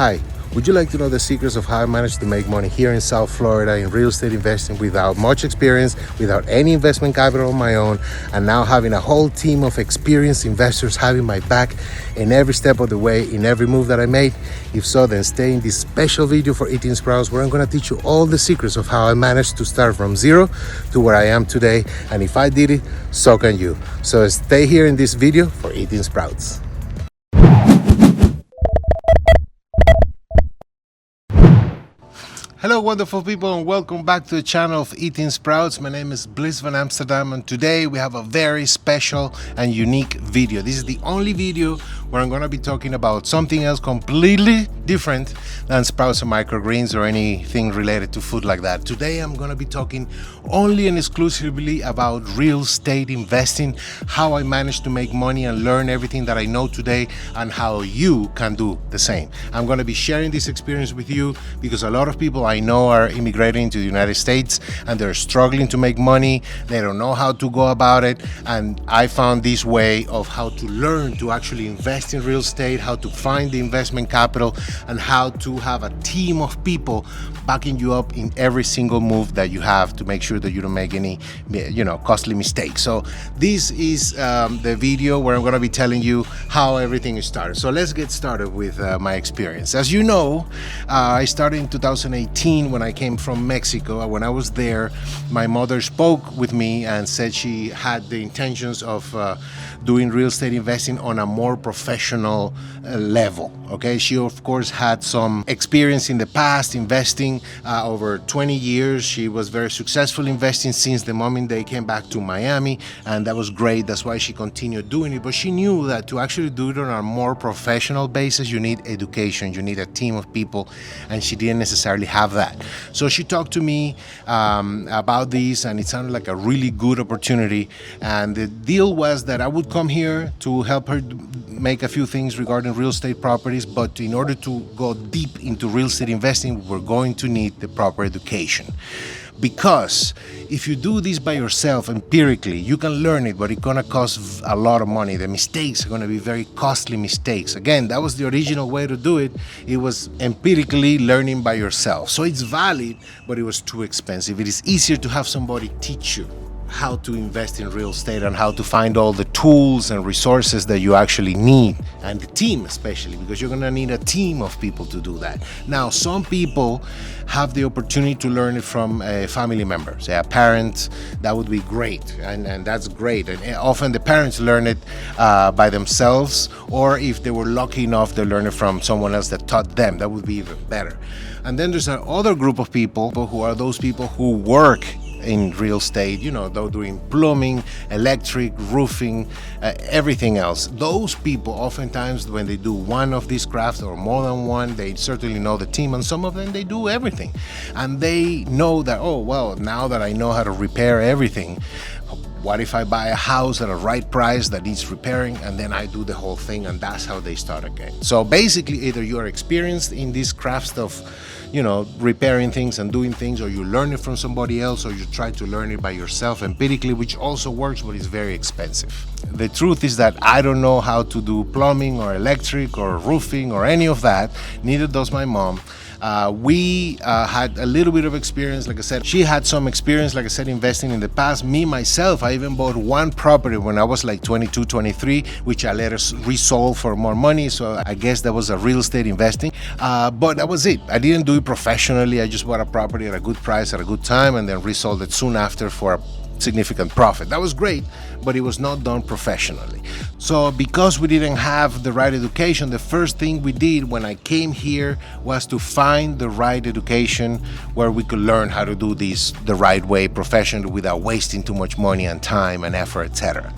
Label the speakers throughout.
Speaker 1: Hi, would you like to know the secrets of how I managed to make money here in South Florida in real estate investing without much experience, without any investment capital of my own, and now having a whole team of experienced investors having my back in every step of the way, in every move that I made? If so, then stay in this special video for Eating Sprouts, where I'm going to teach you all the secrets of how I managed to start from zero to where I am today. And if I did it, so can you. So stay here in this video for Eating Sprouts. Hello wonderful people, and welcome back to the channel of Eating Sprouts. My name is Bliss van Amsterdam, and today we have a very special and unique video. This is the only video where I'm going to be talking about something else completely different than sprouts and microgreens or anything related to food like that. Today I'm going to be talking only and exclusively about real estate investing, how I managed to make money and learn everything that I know today, and how you can do the same. I'm going to be sharing this experience with you because a lot of people I know are immigrating to the United States and they're struggling to make money. They don't know how to go about it, and I found this way of how to learn to actually invest in real estate, how to find the investment capital, and how to have a team of people backing you up in every single move that you have to make sure that you don't make any costly mistakes. So this is the video where I'm going to be telling you how everything started. So let's get started with my experience. As you know, I started in 2018 when I came from Mexico. When I was there, my mother spoke with me and said she had the intentions of doing real estate investing on a more professional level. Okay, she of course had some experience in the past investing over 20 years. She was very successful investing since the moment they came back to Miami, and that was great. That's why she continued doing it. But she knew that to actually do it on a more professional basis, you need education, you need a team of people, and she didn't necessarily have that. So she talked to me about this, and it sounded like a really good opportunity. And the deal was that I would come here to help her make a few things regarding real estate properties, but in order to go deep into real estate investing, we're going to need the proper education. Because if you do this by yourself empirically, you can learn it, but it's gonna cost a lot of money. The mistakes are gonna be very costly mistakes. Again, that was the original way to do it. It was empirically learning by yourself. So it's valid, but it was too expensive. It is easier to have somebody teach you how to invest in real estate and how to find all the tools and resources that you actually need, and the team especially, because you're going to need a team of people to do that. Now, some people have the opportunity to learn it from a family member, say a parent. That would be great, and that's great. And often the parents learn it by themselves, or if they were lucky enough, they learn it from someone else that taught them. That would be even better. And then there's another group of people who are those people who work in real estate, they're doing plumbing, electric, roofing, everything else. Those people, oftentimes when they do one of these crafts or more than one, they certainly know the team, and some of them they do everything. And they know that, oh well, now that I know how to repair everything, what if I buy a house at a right price that needs repairing, and then I do the whole thing, and that's how they start again. So basically, either you are experienced in this craft of repairing things and doing things, or you learn it from somebody else, or you try to learn it by yourself empirically, which also works, but it's very expensive. The truth is that I don't know how to do plumbing or electric or roofing or any of that. Neither does my mom. We had a little bit of experience. Like I said, she had some experience, like I said, investing in the past. Me, myself, I even bought one property when I was like 22, 23, which I later resold for more money. So I guess that was a real estate investing. But that was it. I didn't do it professionally. I just bought a property at a good price at a good time, and then resold it soon after for a significant profit. That was great, but it was not done professionally. So because we didn't have the right education, the first thing we did when I came here was to find the right education where we could learn how to do this the right way, professionally, without wasting too much money and time and effort, etc.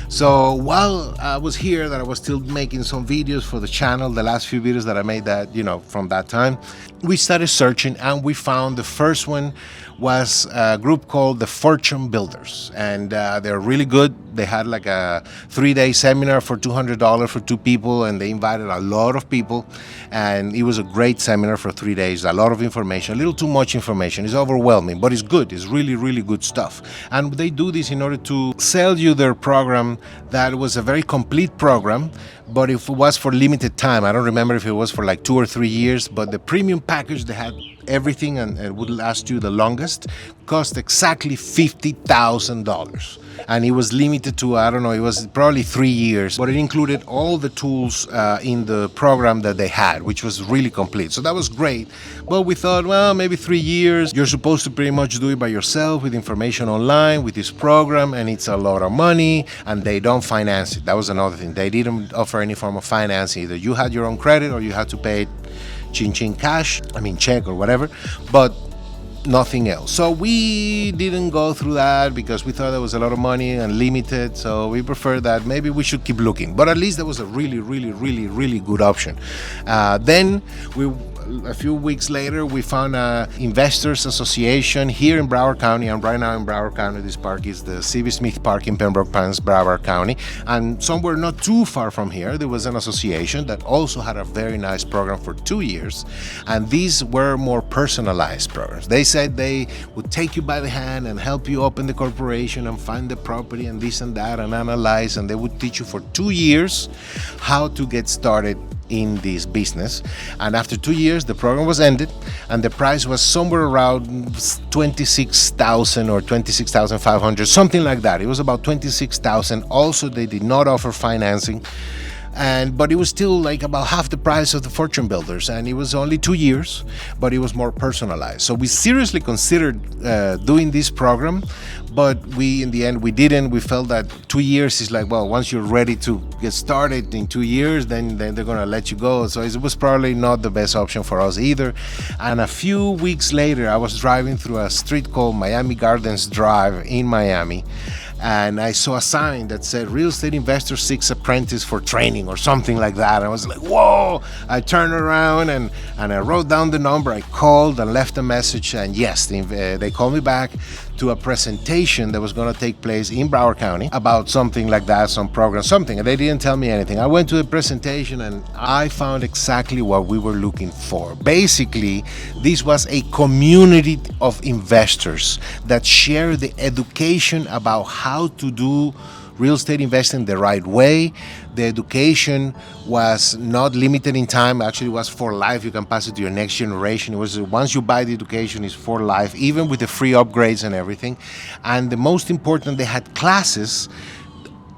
Speaker 1: So while I was here, that I was still making some videos for the channel, the last few videos that I made that, from that time, we started searching, and we found the first one was a group called the Fortune Builders, and they're really good. They had like a 3-day seminar for $200 for 2 people, and they invited a lot of people, and it was a great seminar for 3 days. A lot of information, a little too much information. It's overwhelming, but it's good. It's really, really good stuff. And they do this in order to sell you their program that was a very complete program, but it was for limited time. I don't remember if it was for like 2 or 3 years, but the premium package, they had everything and it would last you the longest, cost exactly $50,000. And it was limited to, I don't know, it was probably 3 years, but it included all the tools in the program that they had, which was really complete. So that was great. But we thought, well, maybe 3 years, you're supposed to pretty much do it by yourself with information online with this program, and it's a lot of money, and they don't finance it. That was another thing. They didn't offer any form of financing. Either you had your own credit or you had to pay it chin cash, check or whatever, but nothing else. So we didn't go through that because we thought there was a lot of money and limited, so we preferred that maybe we should keep looking. But at least that was a really good option. Then a few weeks later, we found a investors association here in Broward County. I'm right now in Broward County. This park is the C.B. Smith Park in Pembroke Pines, Broward County. And somewhere not too far from here, there was an association that also had a very nice program for 2 years. And these were more personalized programs. They said they would take you by the hand and help you open the corporation and find the property and this and that and analyze. And they would teach you for 2 years how to get started in this business. And after 2 years, the program was ended, and the price was somewhere around $26,000 or $26,500, something like that. It was about $26,000. Also, they did not offer financing, but it was still like about half the price of the Fortune Builders, and it was only 2 years, but it was more personalized. So we seriously considered doing this program, but in the end we didn't. We felt that 2 years is like, well, once you're ready to get started in 2 years, then they're gonna let you go. So it was probably not the best option for us either. And a few weeks later, I was driving through a street called Miami Gardens Drive in Miami, and I saw a sign that said real estate investor seeks apprentice for training or something like that. I was like, whoa. I turned around and I wrote down the number. I called and left a message, and yes, they called me back to a presentation that was going to take place in Broward County about something like that, some program, something. And they didn't tell me anything. I went to the presentation and I found exactly what we were looking for. Basically, this was a community of investors that share the education about how to do real estate investing the right way. The education was not limited in time. Actually, it was for life. You can pass it to your next generation. It was once you buy the education, it's for life, even with the free upgrades and everything. And the most important, they had classes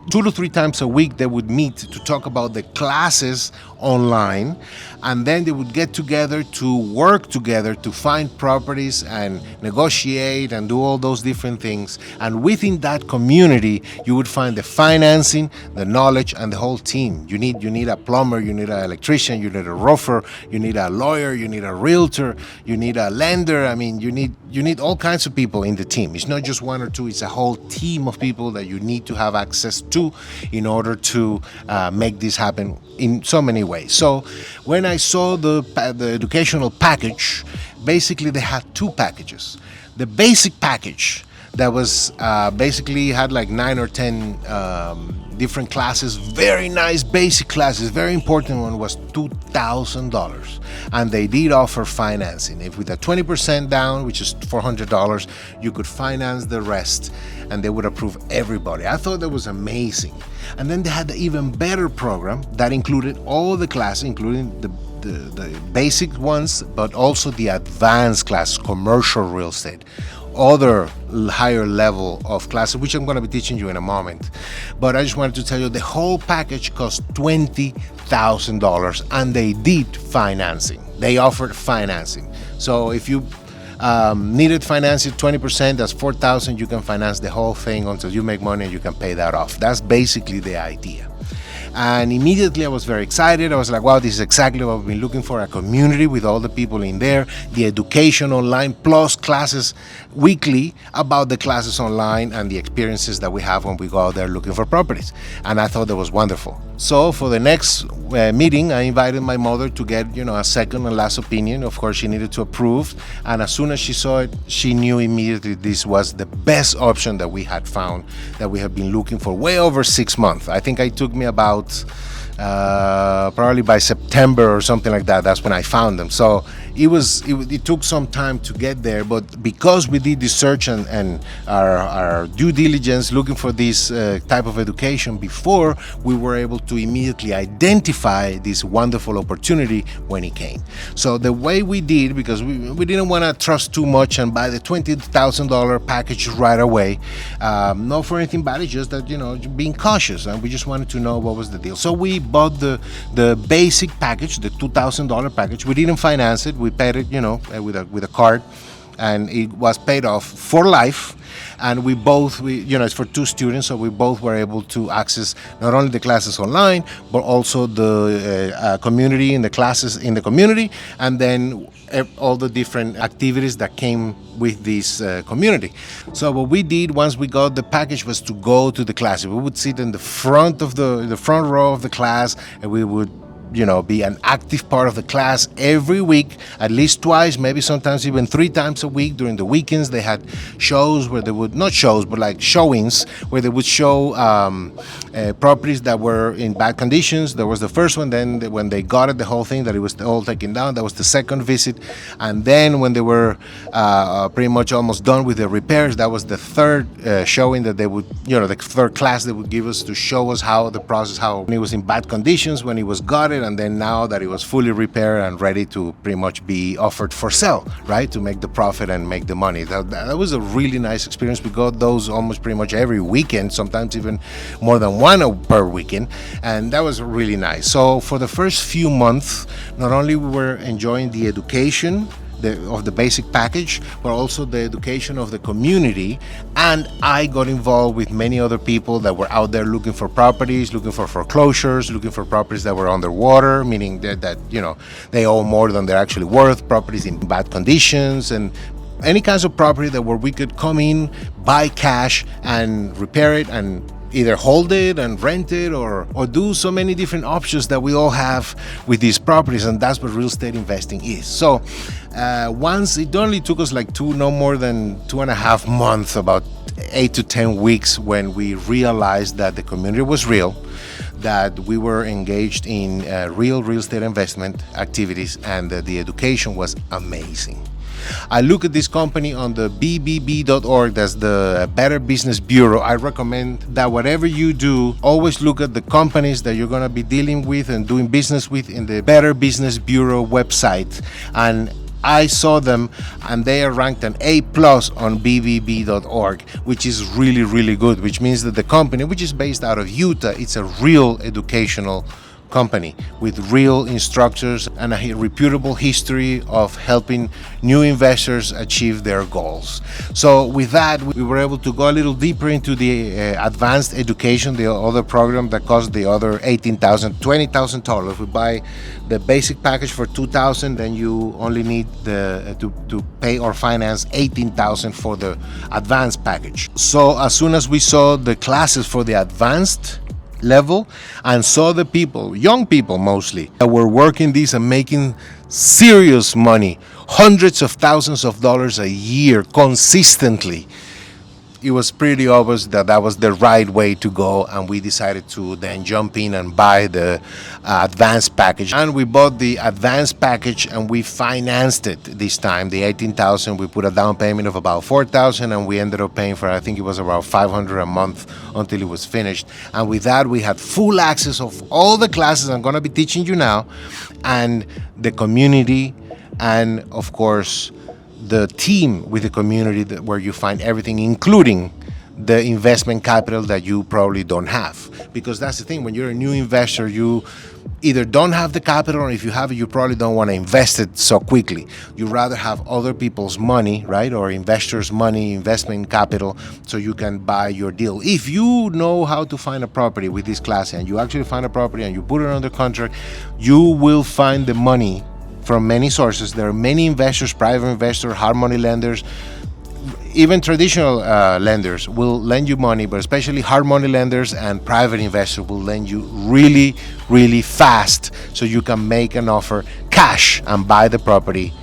Speaker 1: 2 to 3 times a week. They would meet to talk about the classes online, and then they would get together to work together to find properties and negotiate and do all those different things. And within that community, you would find the financing, the knowledge, and the whole team. You need a plumber, you need an electrician, you need a roofer, you need a lawyer, you need a realtor, you need a lender. You need all kinds of people in the team. It's not just 1 or 2, it's a whole team of people that you need to have access to in order to make this happen in so many ways. So when I saw the educational package, basically they had 2 packages. The basic package that was basically had like 9 or 10 different classes, very nice basic classes. Very important one was $2,000, and they did offer financing. If with a 20% down, which is $400, you could finance the rest, and they would approve everybody. I thought that was amazing. And then they had the even better program that included all the classes, including the basic ones, but also the advanced class, commercial real estate, other higher level of classes, which I'm going to be teaching you in a moment. But I just wanted to tell you the whole package cost $20,000, and they did financing. They offered financing. So if you needed financing 20%, that's $4,000. You can finance the whole thing until you make money and you can pay that off. That's basically the idea. And immediately I was very excited. I was like, wow, this is exactly what we've been looking for, a community with all the people in there, the education online, plus classes weekly about the classes online and the experiences that we have when we go out there looking for properties. And I thought that was wonderful. So for the next meeting, I invited my mother to get, a second and last opinion. Of course, she needed to approve. And as soon as she saw it, she knew immediately this was the best option that we had found, that we have been looking for way over 6 months. I think it took me about probably by September or something like that. That's when I found them. So it took some time to get there, but because we did the search and our due diligence looking for this type of education before, we were able to immediately identify this wonderful opportunity when it came. So the way we did, because we didn't want to trust too much and buy the $20,000 package right away, not for anything bad, it's just that, being cautious, and we just wanted to know what was the deal. So we bought the basic package, the $2,000 package. We didn't finance it. We paid it, with a card, and it was paid off for life. And we it's for two students, so we both were able to access not only the classes online, but also the community and the classes in the community, and then all the different activities that came with this community. So what we did once we got the package was to go to the class. We would sit in the front row of the class, and we would be an active part of the class every week, at least twice, maybe sometimes even 3 times a week. During the weekends, they had shows where they would, not shows, but like showings, where they would show properties that were in bad conditions. There was the first one, then when they got it, the whole thing, that it was all taken down, that was the second visit. And then when they were pretty much almost done with the repairs, that was the third showing that they would, the third class they would give us to show us how the process, how it was in bad conditions when it was gutted, and then now that it was fully repaired and ready to pretty much be offered for sale, right, to make the profit and make the money. That was a really nice experience. We got those almost pretty much every weekend, sometimes even more than one per weekend, and that was really nice. So for the first few months, not only we were enjoying the education of the basic package, but also the education of the community. And I got involved with many other people that were out there looking for properties, looking for foreclosures, looking for properties that were underwater, meaning that they owe more than they're actually worth, properties in bad conditions, and any kinds of property that where we could come in, buy cash and repair it, and either hold it and rent it, or do so many different options that we all have with these properties. And that's what real estate investing is. So once, it only took us like no more than 2.5 months, about 8 to 10 weeks, when we realized that the community was real, that we were engaged in real estate investment activities, and that the education was amazing. I look at this company on the bbb.org, that's the Better Business Bureau. I recommend that whatever you do, always look at the companies that you're going to be dealing with and doing business with in the Better Business Bureau website. And I saw them, and they are ranked an A+ on bbb.org, which is really, really good, which means that the company, which is based out of Utah, it's a real educational company with real instructors and a reputable history of helping new investors achieve their goals. So with that, we were able to go a little deeper into the advanced education, the other program that costs the other $18,000, $20,000. We buy the basic package for $2,000, then you only need to pay or finance $18,000 for the advanced package. So as soon as we saw the classes for the advanced level and saw the people, young people mostly, that were working these and making serious money, hundreds of thousands of dollars a year consistently, it was pretty obvious that that was the right way to go, and we decided to then jump in and buy the advanced package. And we bought the advanced package and we financed it this time, the $18,000. We put a down payment of about $4,000, and we ended up paying for, I think it was about $500 a month until it was finished. And with that, we had full access of all the classes I'm going to be teaching you now, and the community, and of course the team with the community, where you find everything, including the investment capital that you probably don't have. Because that's the thing, when you're a new investor, you either don't have the capital, or if you have it, you probably don't want to invest it so quickly. You'd rather have other people's money, right, or investors' money, investment capital, so you can buy your deal. If you know how to find a property with this class, and you actually find a property and you put it under contract, you will find the money from many sources. There are many investors, private investors, hard money lenders, even traditional lenders will lend you money, but especially hard money lenders and private investors will lend you really, really fast, so you can make an offer cash and buy the property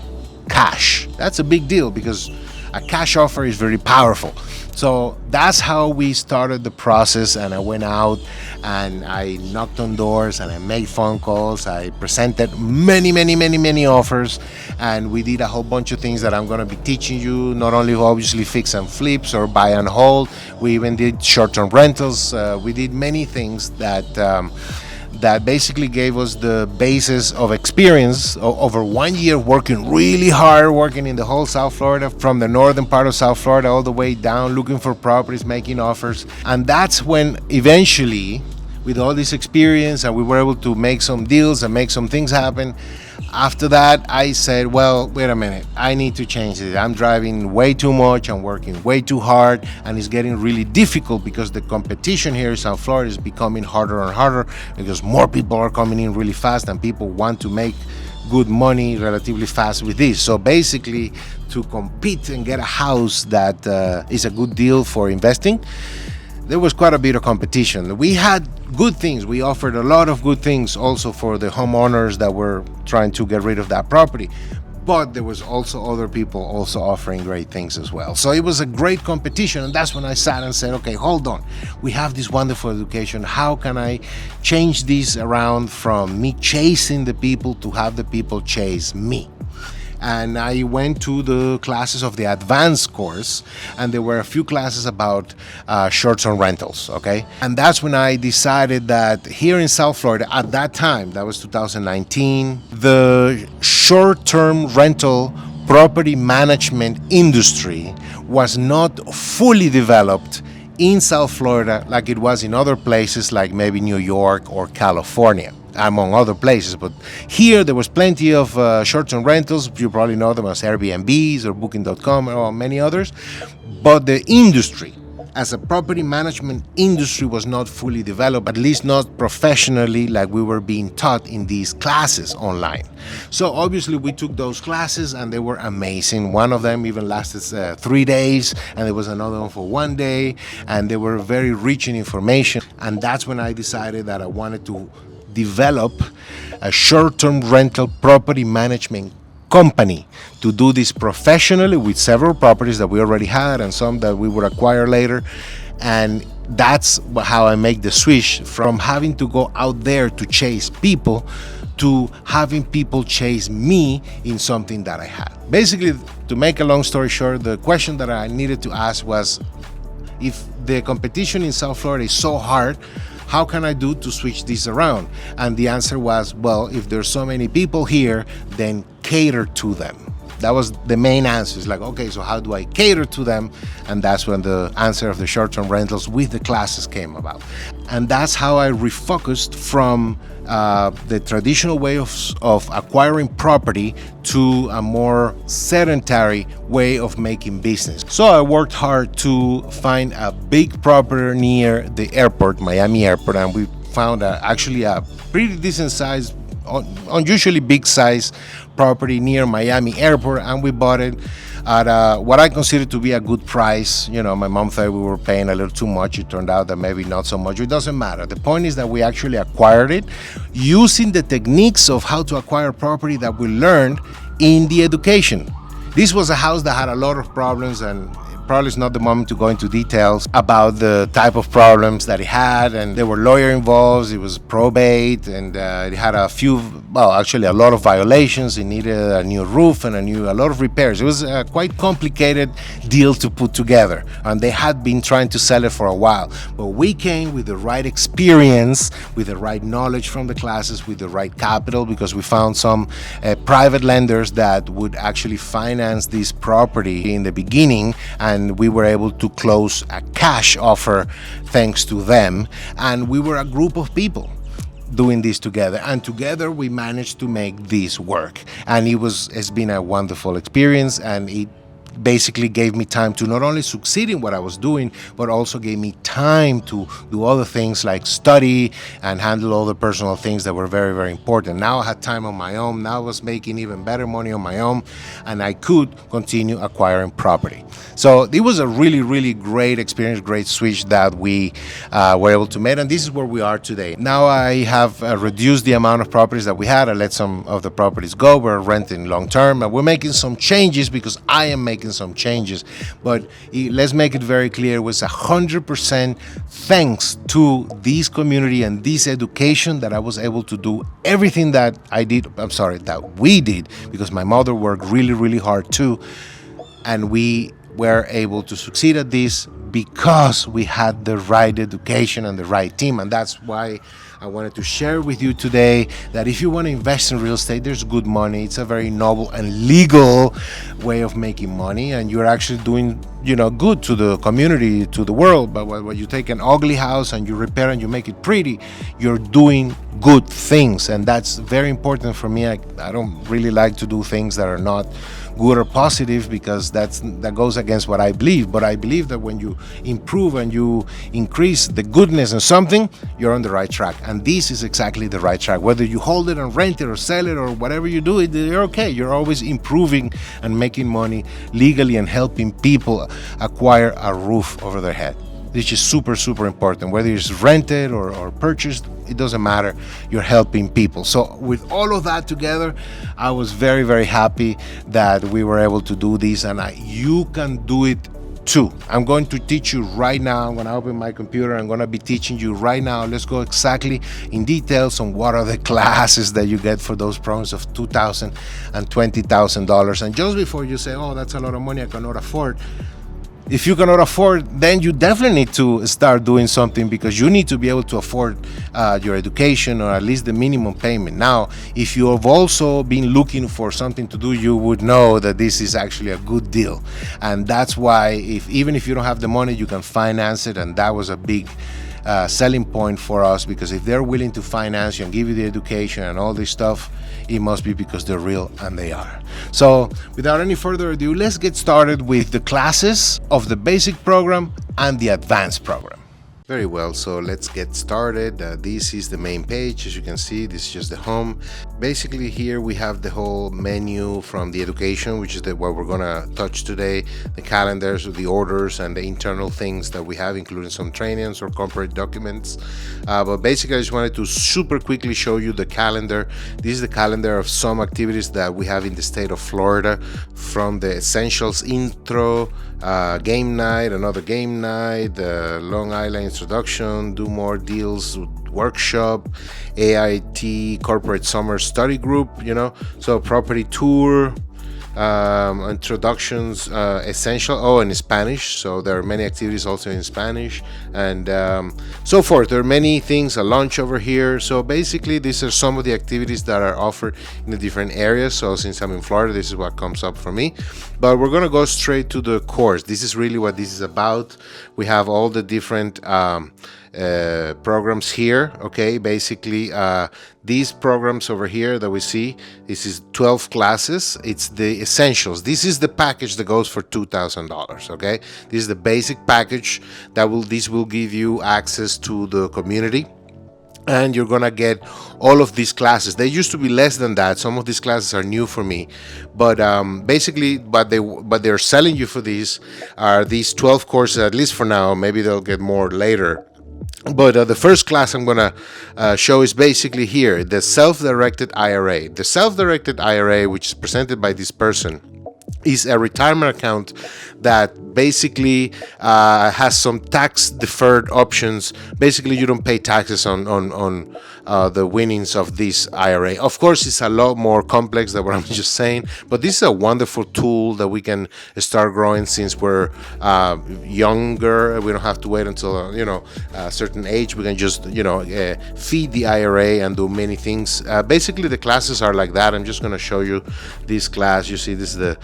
Speaker 1: cash. That's a big deal, because a cash offer is very powerful. So that's how we started the process, and I went out and I knocked on doors and I made phone calls. I presented many offers, and we did a whole bunch of things that I'm going to be teaching you. Not only obviously fix and flips or buy and hold, we even did short-term rentals. We did many things that basically gave us the basis of experience over 1 year working really hard, working in the whole South Florida, from the northern part of South Florida all the way down, looking for properties, making offers. And that's when eventually, with all this experience, and we were able to make some deals and make some things happen. After that, I said, well, wait a minute, I need to change it. I'm driving way too much, I'm working way too hard, and it's getting really difficult because the competition here in South Florida is becoming harder and harder because more people are coming in really fast and people want to make good money relatively fast with this. So basically, to compete and get a house that is a good deal for investing, there was quite a bit of competition. We had good things. We offered a lot of good things also for the homeowners that were trying to get rid of that property. But there was also other people also offering great things as well. So it was a great competition, and that's when I sat and said, okay, hold on. We have this wonderful education. How can I change this around from me chasing the people to have the people chase me? And I went to the classes of the advanced course, and there were a few classes about short-term rentals, okay? And that's when I decided that here in South Florida, at that time, that was 2019, the short-term rental property management industry was not fully developed in South Florida like it was in other places like maybe New York or California, among other places. But here there was plenty of short-term rentals. You probably know them as Airbnbs or Booking.com or many others. But the industry, as a property management industry, was not fully developed, at least not professionally like we were being taught in these classes online. So obviously we took those classes and they were amazing. One of them even lasted 3 days, and there was another one for 1 day, and they were very rich in information. And that's when I decided that I wanted to develop a short-term rental property management company to do this professionally with several properties that we already had and some that we would acquire later. And that's how I make the switch from having to go out there to chase people to having people chase me in something that I had. Basically, to make a long story short, the question that I needed to ask was, if the competition in South Florida is so hard, how can I do to switch this around? And the answer was, well, if there's so many people here, then cater to them. That was the main answer. It's like, okay, so how do I cater to them? And that's when the answer of the short-term rentals with the classes came about. And that's how I refocused from the traditional way of acquiring property to a more sedentary way of making business. So I worked hard to find a big property near the airport, Miami Airport, and we found actually a pretty decent size, unusually big size property near Miami Airport, and we bought it at what I consider to be a good price. You know, my mom thought we were paying a little too much. It turned out that maybe not so much. It doesn't matter. The point is that we actually acquired it using the techniques of how to acquire property that we learned in the education. This was a house that had a lot of problems, and probably it's not the moment to go into details about the type of problems that it had, and there were lawyers involved. It was probate, and it had a few, well, actually a lot of violations. It needed a new roof and a lot of repairs. It was a quite complicated deal to put together, and they had been trying to sell it for a while. But we came with the right experience, with the right knowledge from the classes, with the right capital, because we found some private lenders that would actually finance this property in the beginning, and we were able to close a cash offer thanks to them. And we were a group of people doing this together, and together we managed to make this work. And it's been a wonderful experience, and it basically gave me time to not only succeed in what I was doing, but also gave me time to do other things like study and handle all the personal things that were very, very important. Now I had time on my own. Now I was making even better money on my own, and I could continue acquiring property. So it was a really, really great experience, great switch that we were able to make, and this is where we are today. Now I have reduced the amount of properties that we had. I let some of the properties go. We're renting long term, and we're making some changes because I am making making some changes. But let's make it very clear, it was 100% thanks to this community and this education that I was able to do everything that that we did, because my mother worked really, really hard too. And we were able to succeed at this because we had the right education and the right team. And that's why I wanted to share with you today that if you want to invest in real estate, there's good money. It's a very noble and legal way of making money, and you're actually doing, good to the community, to the world. But when you take an ugly house and you repair and you make it pretty, you're doing good things, and that's very important for me. I don't really like to do things that are not good or positive, because that goes against what I believe. But I believe that when you improve and you increase the goodness in something, you're on the right track. And this is exactly the right track. Whether you hold it and rent it or sell it or whatever you do, you're okay. You're always improving and making money legally and helping people acquire a roof over their head. This is super, super important. Whether it's rented or purchased, it doesn't matter. You're helping people. So with all of that together, I was very, very happy that we were able to do this, and you can do it too. I'm going to teach you right now. I'm going to open my computer. I'm going to be teaching you right now. Let's go exactly in details on what are the classes that you get for those programs of $2,000 and $20,000. And just before you say, oh, that's a lot of money I cannot afford, if you cannot afford, then you definitely need to start doing something, because you need to be able to afford your education, or at least the minimum payment. Now, if you have also been looking for something to do, you would know that this is actually a good deal. And that's why even if you don't have the money, you can finance it. And that was a big selling point for us, because if they're willing to finance you and give you the education and all this stuff, it must be because they're real, and they are. So without any further ado, let's get started with the classes of the basic program and the advanced program. Very well, so let's get started. This is the main page. As you can see, this is just the home. Basically here we have the whole menu from the education, which is what we're gonna touch today, the calendars, the orders, and the internal things that we have, including some trainings or corporate documents. But basically I just wanted to super quickly show you the calendar. This is the calendar of some activities that we have in the state of Florida, from the essentials intro, game night, another game night, Long Island introduction, do more deals workshop, AIT corporate summer study group, so property tour, introductions, essential, in Spanish, so there are many activities also in Spanish, and so forth. There are many things, a lunch over here. So basically these are some of the activities that are offered in the different areas. So since I'm in Florida, this is what comes up for me, but we're gonna go straight to the course. This is really what this is about. We have all the different programs here. Okay, basically these programs over here that we see, this is 12 classes. It's the essentials. This is the package that goes for $2,000. Okay, this is the basic package this will give you access to the community, and you're gonna get all of these classes. They used to be less than that. Some of these classes are new for me, but basically what they're selling you for these are these 12 courses, at least for now. Maybe they'll get more later. But the first class I'm gonna show is basically here, the self-directed IRA. The self-directed IRA, which is presented by this person, is a retirement account that basically has some tax deferred options. Basically, you don't pay taxes on the winnings of this IRA. Of course, it's a lot more complex than what I'm just saying, but this is a wonderful tool that we can start growing since we're younger. We don't have to wait until a certain age. We can just feed the IRA and do many things. Basically, the classes are like that. I'm just going to show you this class. You see, this is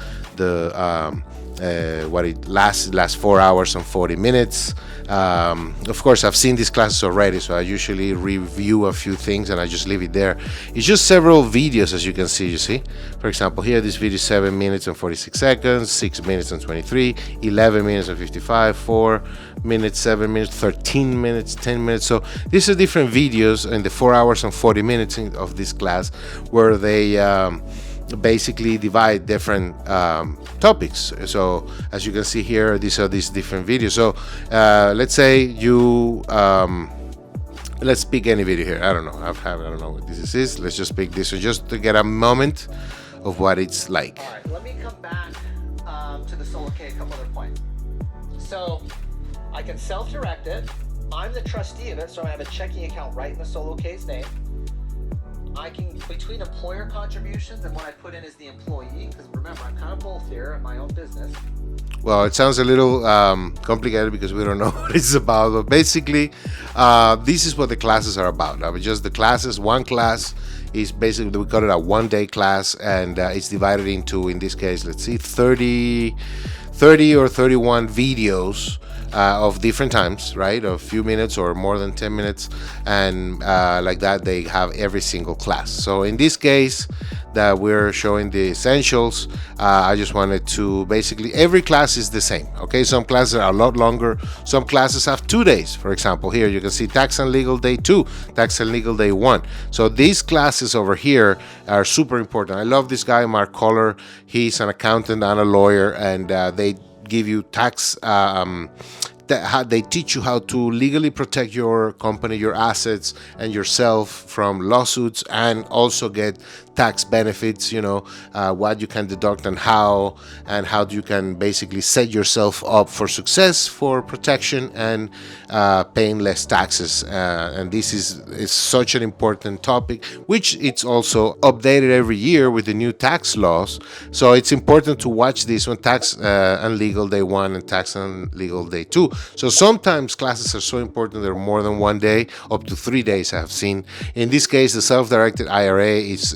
Speaker 1: what it lasts 4 hours and 40 minutes. Of course, I've seen these classes already, so I usually review a few things and I just leave it there. It's just several videos, as you can see. You see, for example, here this video is 7 minutes and 46 seconds, 6 minutes and 23, 11 minutes and 55, 4 minutes, 7 minutes, 13 minutes, 10 minutes. So these are different videos in the 4 hours and 40 minutes of this class, where they basically divide different topics. So as you can see here, these are these different videos. So let's say you let's pick any video here. I don't know what this is. Let's just pick this one just to get a moment of what it's like.
Speaker 2: All right, let me come back to the solo K a couple other points. So I can self-direct it. I'm the trustee of it, so I have a checking account right in the solo K's name. I can, between employer contributions and what I put in as the employee, because remember, I'm kind of both here in my own business.
Speaker 1: Well, it sounds a little complicated because we don't know what it's about, but basically, this is what the classes are about. Just the classes, one class is basically, we call it a one-day class, and it's divided into, in this case, let's see, 30 or 31 videos of different times, right? A few minutes or more than 10 minutes, and like that they have every single class. So in this case that we're showing the essentials, I just wanted to basically, every class is the same. Okay, some classes are a lot longer, some classes have 2 days. For example, here you can see tax and legal day 2, tax and legal day 1. So these classes over here are super important. I love this guy, Mark Kohler. He's an accountant and a lawyer, and they give you tax they teach you how to legally protect your company, your assets, and yourself from lawsuits, and also get tax benefits, what you can deduct and how you can basically set yourself up for success, for protection, and paying less taxes. And this is such an important topic, which it's also updated every year with the new tax laws. So it's important to watch this one, tax and legal day 1 and tax and legal day 2. So sometimes classes are so important they're more than 1 day, up to 3 days I have seen. In this case, the self-directed IRA, it's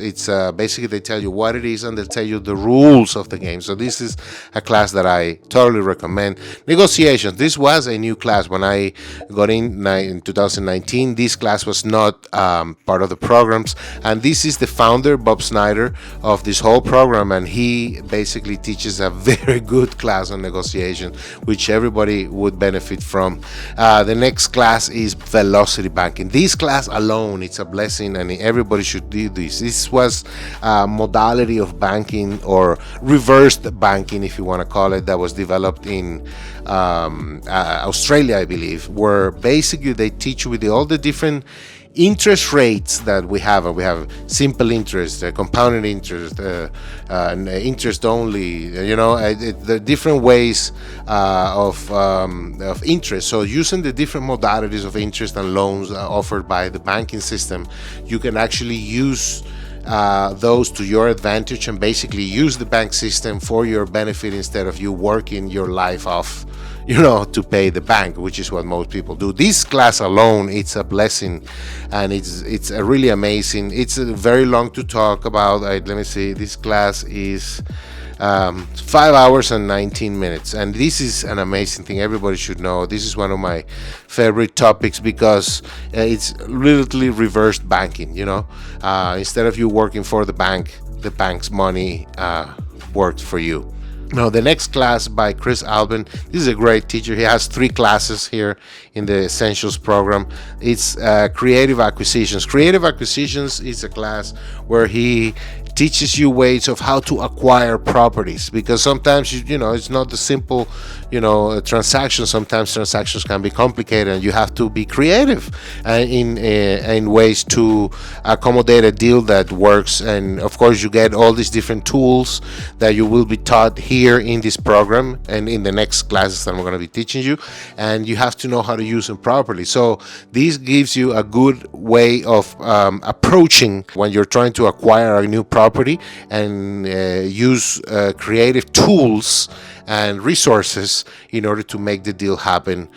Speaker 1: basically they tell you what it is and they tell you the rules of the game. So this is a class that I totally recommend. Negotiations, this was a new class when I got in 2019. This class was not part of the programs, and this is the founder, Bob Snyder, of this whole program, and he basically teaches a very good class on negotiation, which everybody would benefit from. The next class is velocity banking. This class alone, it's a blessing, and everybody should do this. This was a modality of banking, or reversed banking if you want to call it, that was developed in Australia, I believe, where basically they teach you with all the different interest rates that we have. We have simple interest, compounded interest, interest only, the different ways of interest. So using the different modalities of interest and loans offered by the banking system, you can actually use those to your advantage and basically use the bank system for your benefit instead of you working your life off, to pay the bank, which is what most people do. This class alone, it's a blessing, and it's a really amazing. It's very long to talk about. Let me see. This class is 5 hours and 19 minutes, and this is an amazing thing. Everybody should know. This is one of my favorite topics because it's literally reversed banking. Instead of you working for the bank's money works for you. Now, the next class by Chris Albin. This is a great teacher. He has 3 classes here in the Essentials program. It's Creative Acquisitions. Creative Acquisitions is a class where he teaches you ways of how to acquire properties, because sometimes it's not the simple transaction. Sometimes transactions can be complicated, and you have to be creative in ways to accommodate a deal that works. And of course, you get all these different tools that you will be taught here in this program and in the next classes that I'm going to be teaching you, and you have to know how to use them properly. So this gives you a good way of approaching when you're trying to acquire a new property, and use creative tools and resources in order to make the deal happen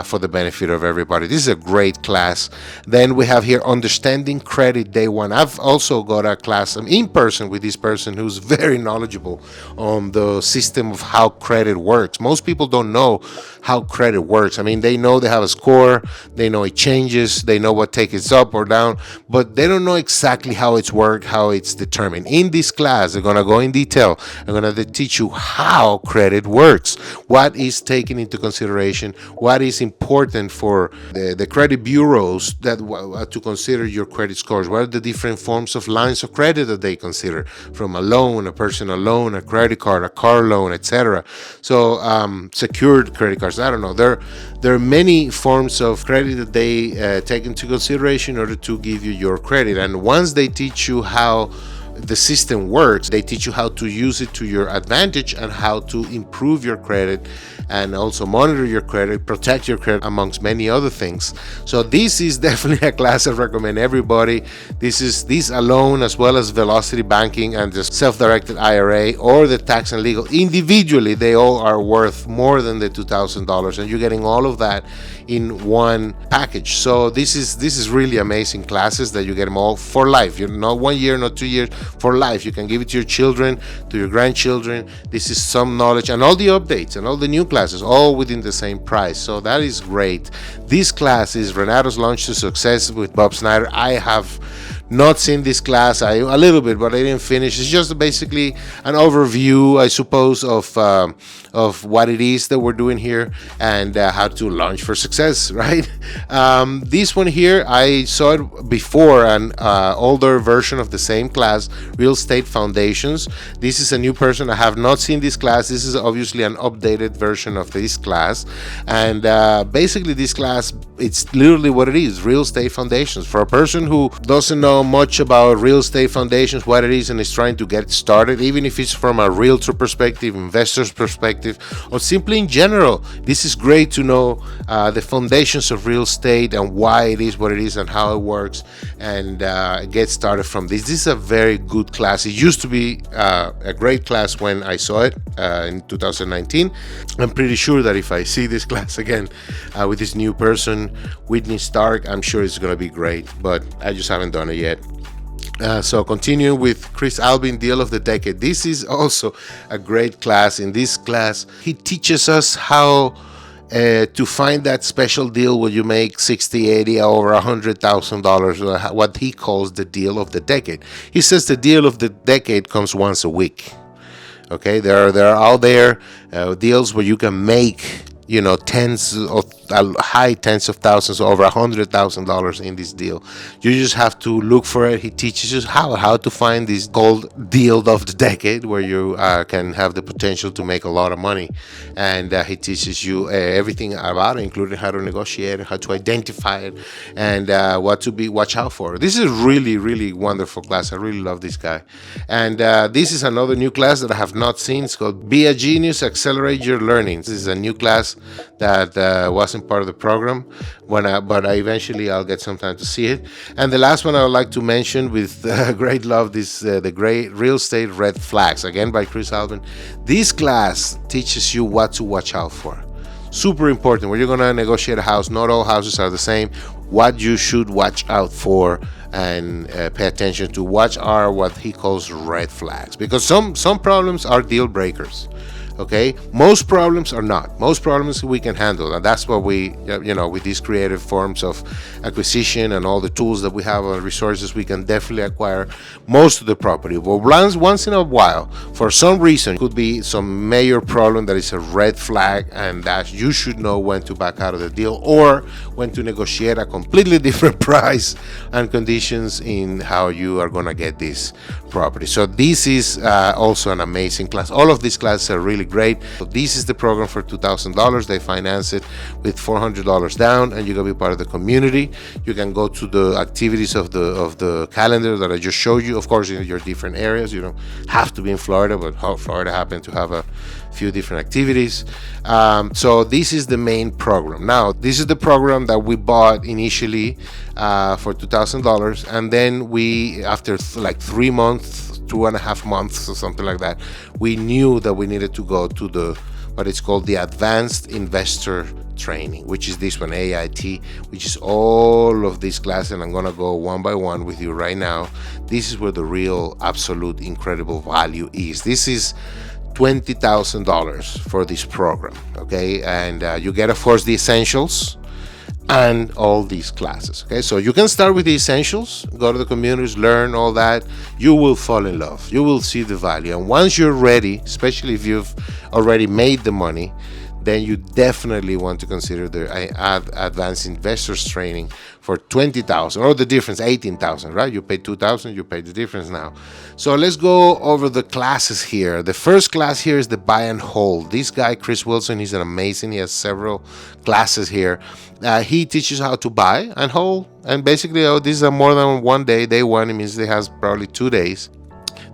Speaker 1: for the benefit of everybody. This is a great class. Then we have here Understanding Credit Day 1. I've also got a class in person with this person who's very knowledgeable on the system of how credit works. Most people don't know how credit works. I mean, they know they have a score, they know it changes, they know what takes it up or down, but they don't know exactly how it's worked, how it's determined. In this class, they're going to go in detail. I'm going to teach you how credit works, what is taken into consideration, what is important for the credit bureaus to consider your credit scores, what are the different forms of lines of credit that they consider, from a loan, a personal loan, a credit card, a car loan, etc. So secured credit cards, I don't know, there are many forms of credit that they take into consideration in order to give you your credit. And once they teach you how the system works. They teach you how to use it to your advantage and how to improve your credit and also monitor your credit, protect your credit, amongst many other things. So this is definitely a class I recommend everybody. This alone, as well as velocity banking and the self-directed IRA or the tax and legal, individually they all are worth more than the $2,000, and you're getting all of that in one package. So this is really amazing classes that you get them all for life. You're not 1 year, not 2 years, for life. You can give it to your children, to your grandchildren. This is some knowledge, and all the updates and all the new classes all within the same price. So that is great. This class is Renato's Launch to Success with Bob Snyder. I have not seen this class, a little bit, but I didn't finish. It's just basically an overview, I suppose, of what it is that we're doing here and how to launch for success, right? This one here, I saw it before, an older version of the same class, Real Estate Foundations. This is a new person. I have not seen this class. This is obviously an updated version of this class, and basically this class, it's literally what it is: real estate foundations. For a person who doesn't know much about real estate foundations, what it is, and is trying to get started, even if it's from a realtor perspective, investor's perspective, or simply in general, this is great to know the foundations of real estate and why it is what it is and how it works, and get started from this. This is a very good class. It used to be a great class when I saw it in 2019. I'm pretty sure that if I see this class again with this new person, Whitney Stark, I'm sure it's going to be great, but I just haven't done it yet. So continue with Chris Albin, Deal of the Decade. This is also a great class. In this class, he teaches us how to find that special deal where you make 60, 80, over $100,000, what he calls the deal of the decade. He says the deal of the decade comes once a week. Okay, there are out there deals where you can make, tens of high tens of thousands, over $100,000 in this deal. You just have to look for it. He teaches you how to find this called deal of the decade, where you can have the potential to make a lot of money, and he teaches you everything about it, including how to negotiate, how to identify it, and what to watch out for. This is really, really wonderful class. I really love this guy. And this is another new class that I have not seen. It's called Be a Genius, Accelerate Your Learning. This is a new class that wasn't part of the program, but I'll get some time to see it. And the last one I would like to mention with great love, this the Great Real Estate Red Flags, again by Chris Albin. This class teaches you what to watch out for. Super important. When you're going to negotiate a house, not all houses are the same. What you should watch out for and pay attention to, what he calls red flags, because some problems are deal breakers. Okay, most problems are not. Most problems we can handle, and that's what we, with these creative forms of acquisition and all the tools that we have and resources, we can definitely acquire most of the property. But once in a while, for some reason, could be some major problem that is a red flag, and that you should know when to back out of the deal or when to negotiate a completely different price and conditions in how you are going to get this property. So this is also an amazing class. All of these classes are really great. So this is the program for $2,000. They finance it with $400 down, and you're gonna be part of the community. You can go to the activities of the calendar that I just showed you. Of course, in your different areas, you don't have to be in Florida, but Florida happens to have a few different activities. So this is the main program. Now, this is the program that we bought initially for $2,000, and then we, after like 3 months, 2.5 months or something like that, we knew that we needed to go to what is called the Advanced Investor Training, which is this one, AIT, which is all of these classes, and I'm gonna go one by one with you right now. This is where the real, absolute, incredible value is. This is $20,000 for this program, okay? And you get, of course, the essentials and all these classes. Okay, so you can start with the essentials, go to the communities, learn all that. You will fall in love. You will see the value, and once you're ready, especially if you've already made the money, then you definitely want to consider the Advanced Investors Training for $20,000, or the difference, $18,000, right? You paid $2,000, you pay the difference now. So let's go over the classes here. The first class here is the Buy and Hold. This guy, Chris Wilson, he's an amazing. He has several classes here. He teaches how to buy and hold, and basically, this is a more than one day. Day one, it means they has probably 2 days.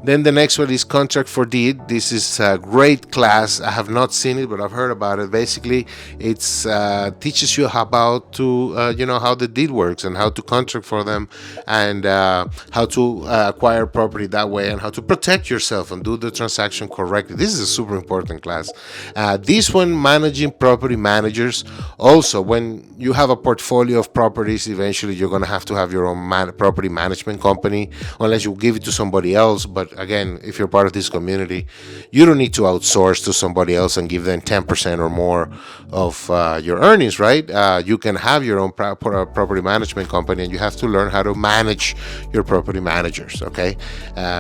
Speaker 1: Then the next one is contract for deed. This is a great class. I have not seen it, but I've heard about it. Basically, it's teaches you about to how the deed works and how to contract for them, and how to acquire property that way, and how to protect yourself and do the transaction correctly. This is a super important class. This one, managing property managers. Also, when you have a portfolio of properties, eventually you're going to have your own property management company, unless you give it to somebody else. But again, if you're part of this community, you don't need to outsource to somebody else and give them 10% or more of your earnings, right? You can have your own property management company, and you have to learn how to manage your property managers, okay?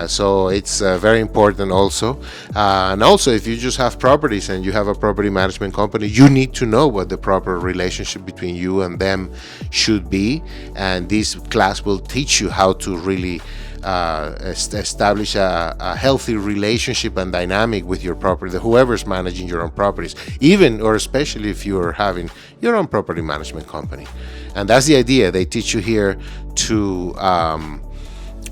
Speaker 1: So it's very important also. And also, if you just have properties and you have a property management company, you need to know what the proper relationship between you and them should be. And this class will teach you how to really establish a healthy relationship and dynamic with your property, whoever's managing your own properties, even or especially if you're having your own property management company. And that's the idea. They teach you here to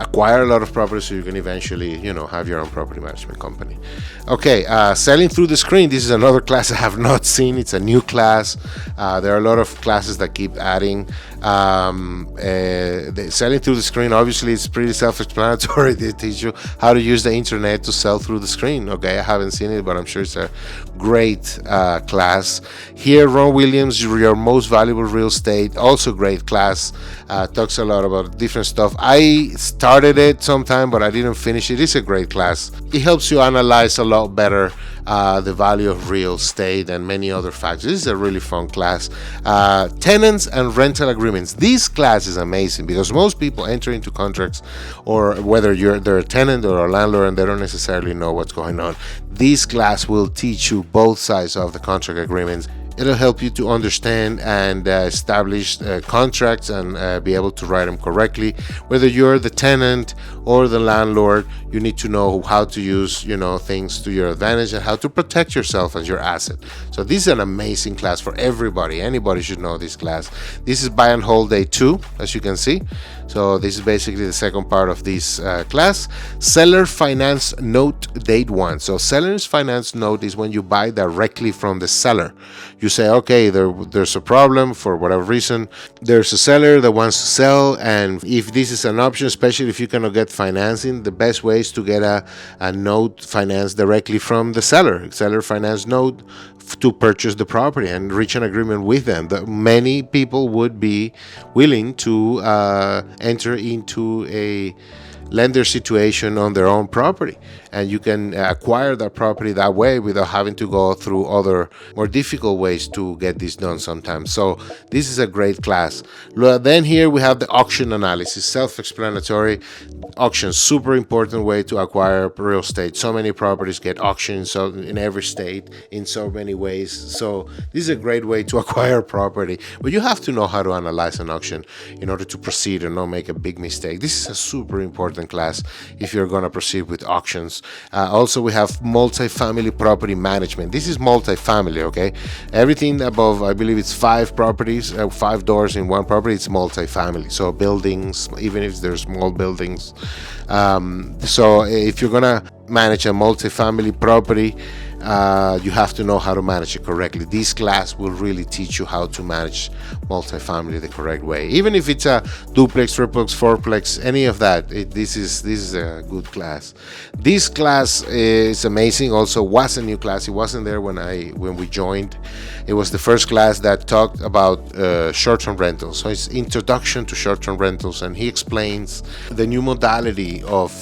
Speaker 1: acquire a lot of property so you can eventually have your own property management company. Okay, selling through the screen. This is another class I have not seen. It's a new class. There are a lot of classes that keep adding. The selling through the screen, obviously it's pretty self-explanatory. They teach you how to use the internet to sell through the screen. Okay, I haven't seen it, but I'm sure it's a great class. Here, Ron Williams, Your Most Valuable Real Estate, also great class. Talks a lot about different stuff. I started it sometime, but I didn't finish it. It's a great class. It helps you analyze a lot better the value of real estate and many other factors. This is a really fun class. Tenants and rental agreements. This class is amazing because most people enter into contracts, or whether they're a tenant or a landlord, and they don't necessarily know what's going on. This class will teach you both sides of the contract agreements. It'll help you to understand and establish contracts and be able to write them correctly. Whether you're the tenant or the landlord, you need to know how to use things to your advantage and how to protect yourself as your asset. So this is an amazing class for everybody. Anybody should know this class. This is buy and hold day 2, as you can see. So this is basically the second part of this class. Seller finance note date 1. So seller's finance note is when you buy directly from the seller. You say, okay, there's a problem for whatever reason. There's a seller that wants to sell, and if this is an option, especially if you cannot get financing, the best way is to get a note financed directly from the seller. Seller finance note to purchase the property and reach an agreement with them. Many people would be willing to enter into a lender situation on their own property, and you can acquire that property that way without having to go through other more difficult ways to get this done sometimes. So this is a great class. Then here we have the auction analysis, self-explanatory. Auction, super important way to acquire real estate. So many properties get auctioned in every state in so many ways. So this is a great way to acquire property, but you have to know how to analyze an auction in order to proceed and not make a big mistake. This is a super important class if you're going to proceed with auctions. Also, we have multifamily property management. This is multifamily, okay? Everything above, I believe it's 5 properties, 5 doors in one property, it's multifamily. So buildings, even if they're small buildings. So if you're gonna manage a multifamily property, you have to know how to manage it correctly. This class will really teach you how to manage multifamily the correct way. Even if it's a duplex, triplex, fourplex, any of that, this is a good class. This class is amazing. Also was a new class. It wasn't there when we joined. It was the first class that talked about short-term rentals. So it's introduction to short-term rentals, and he explains the new modality of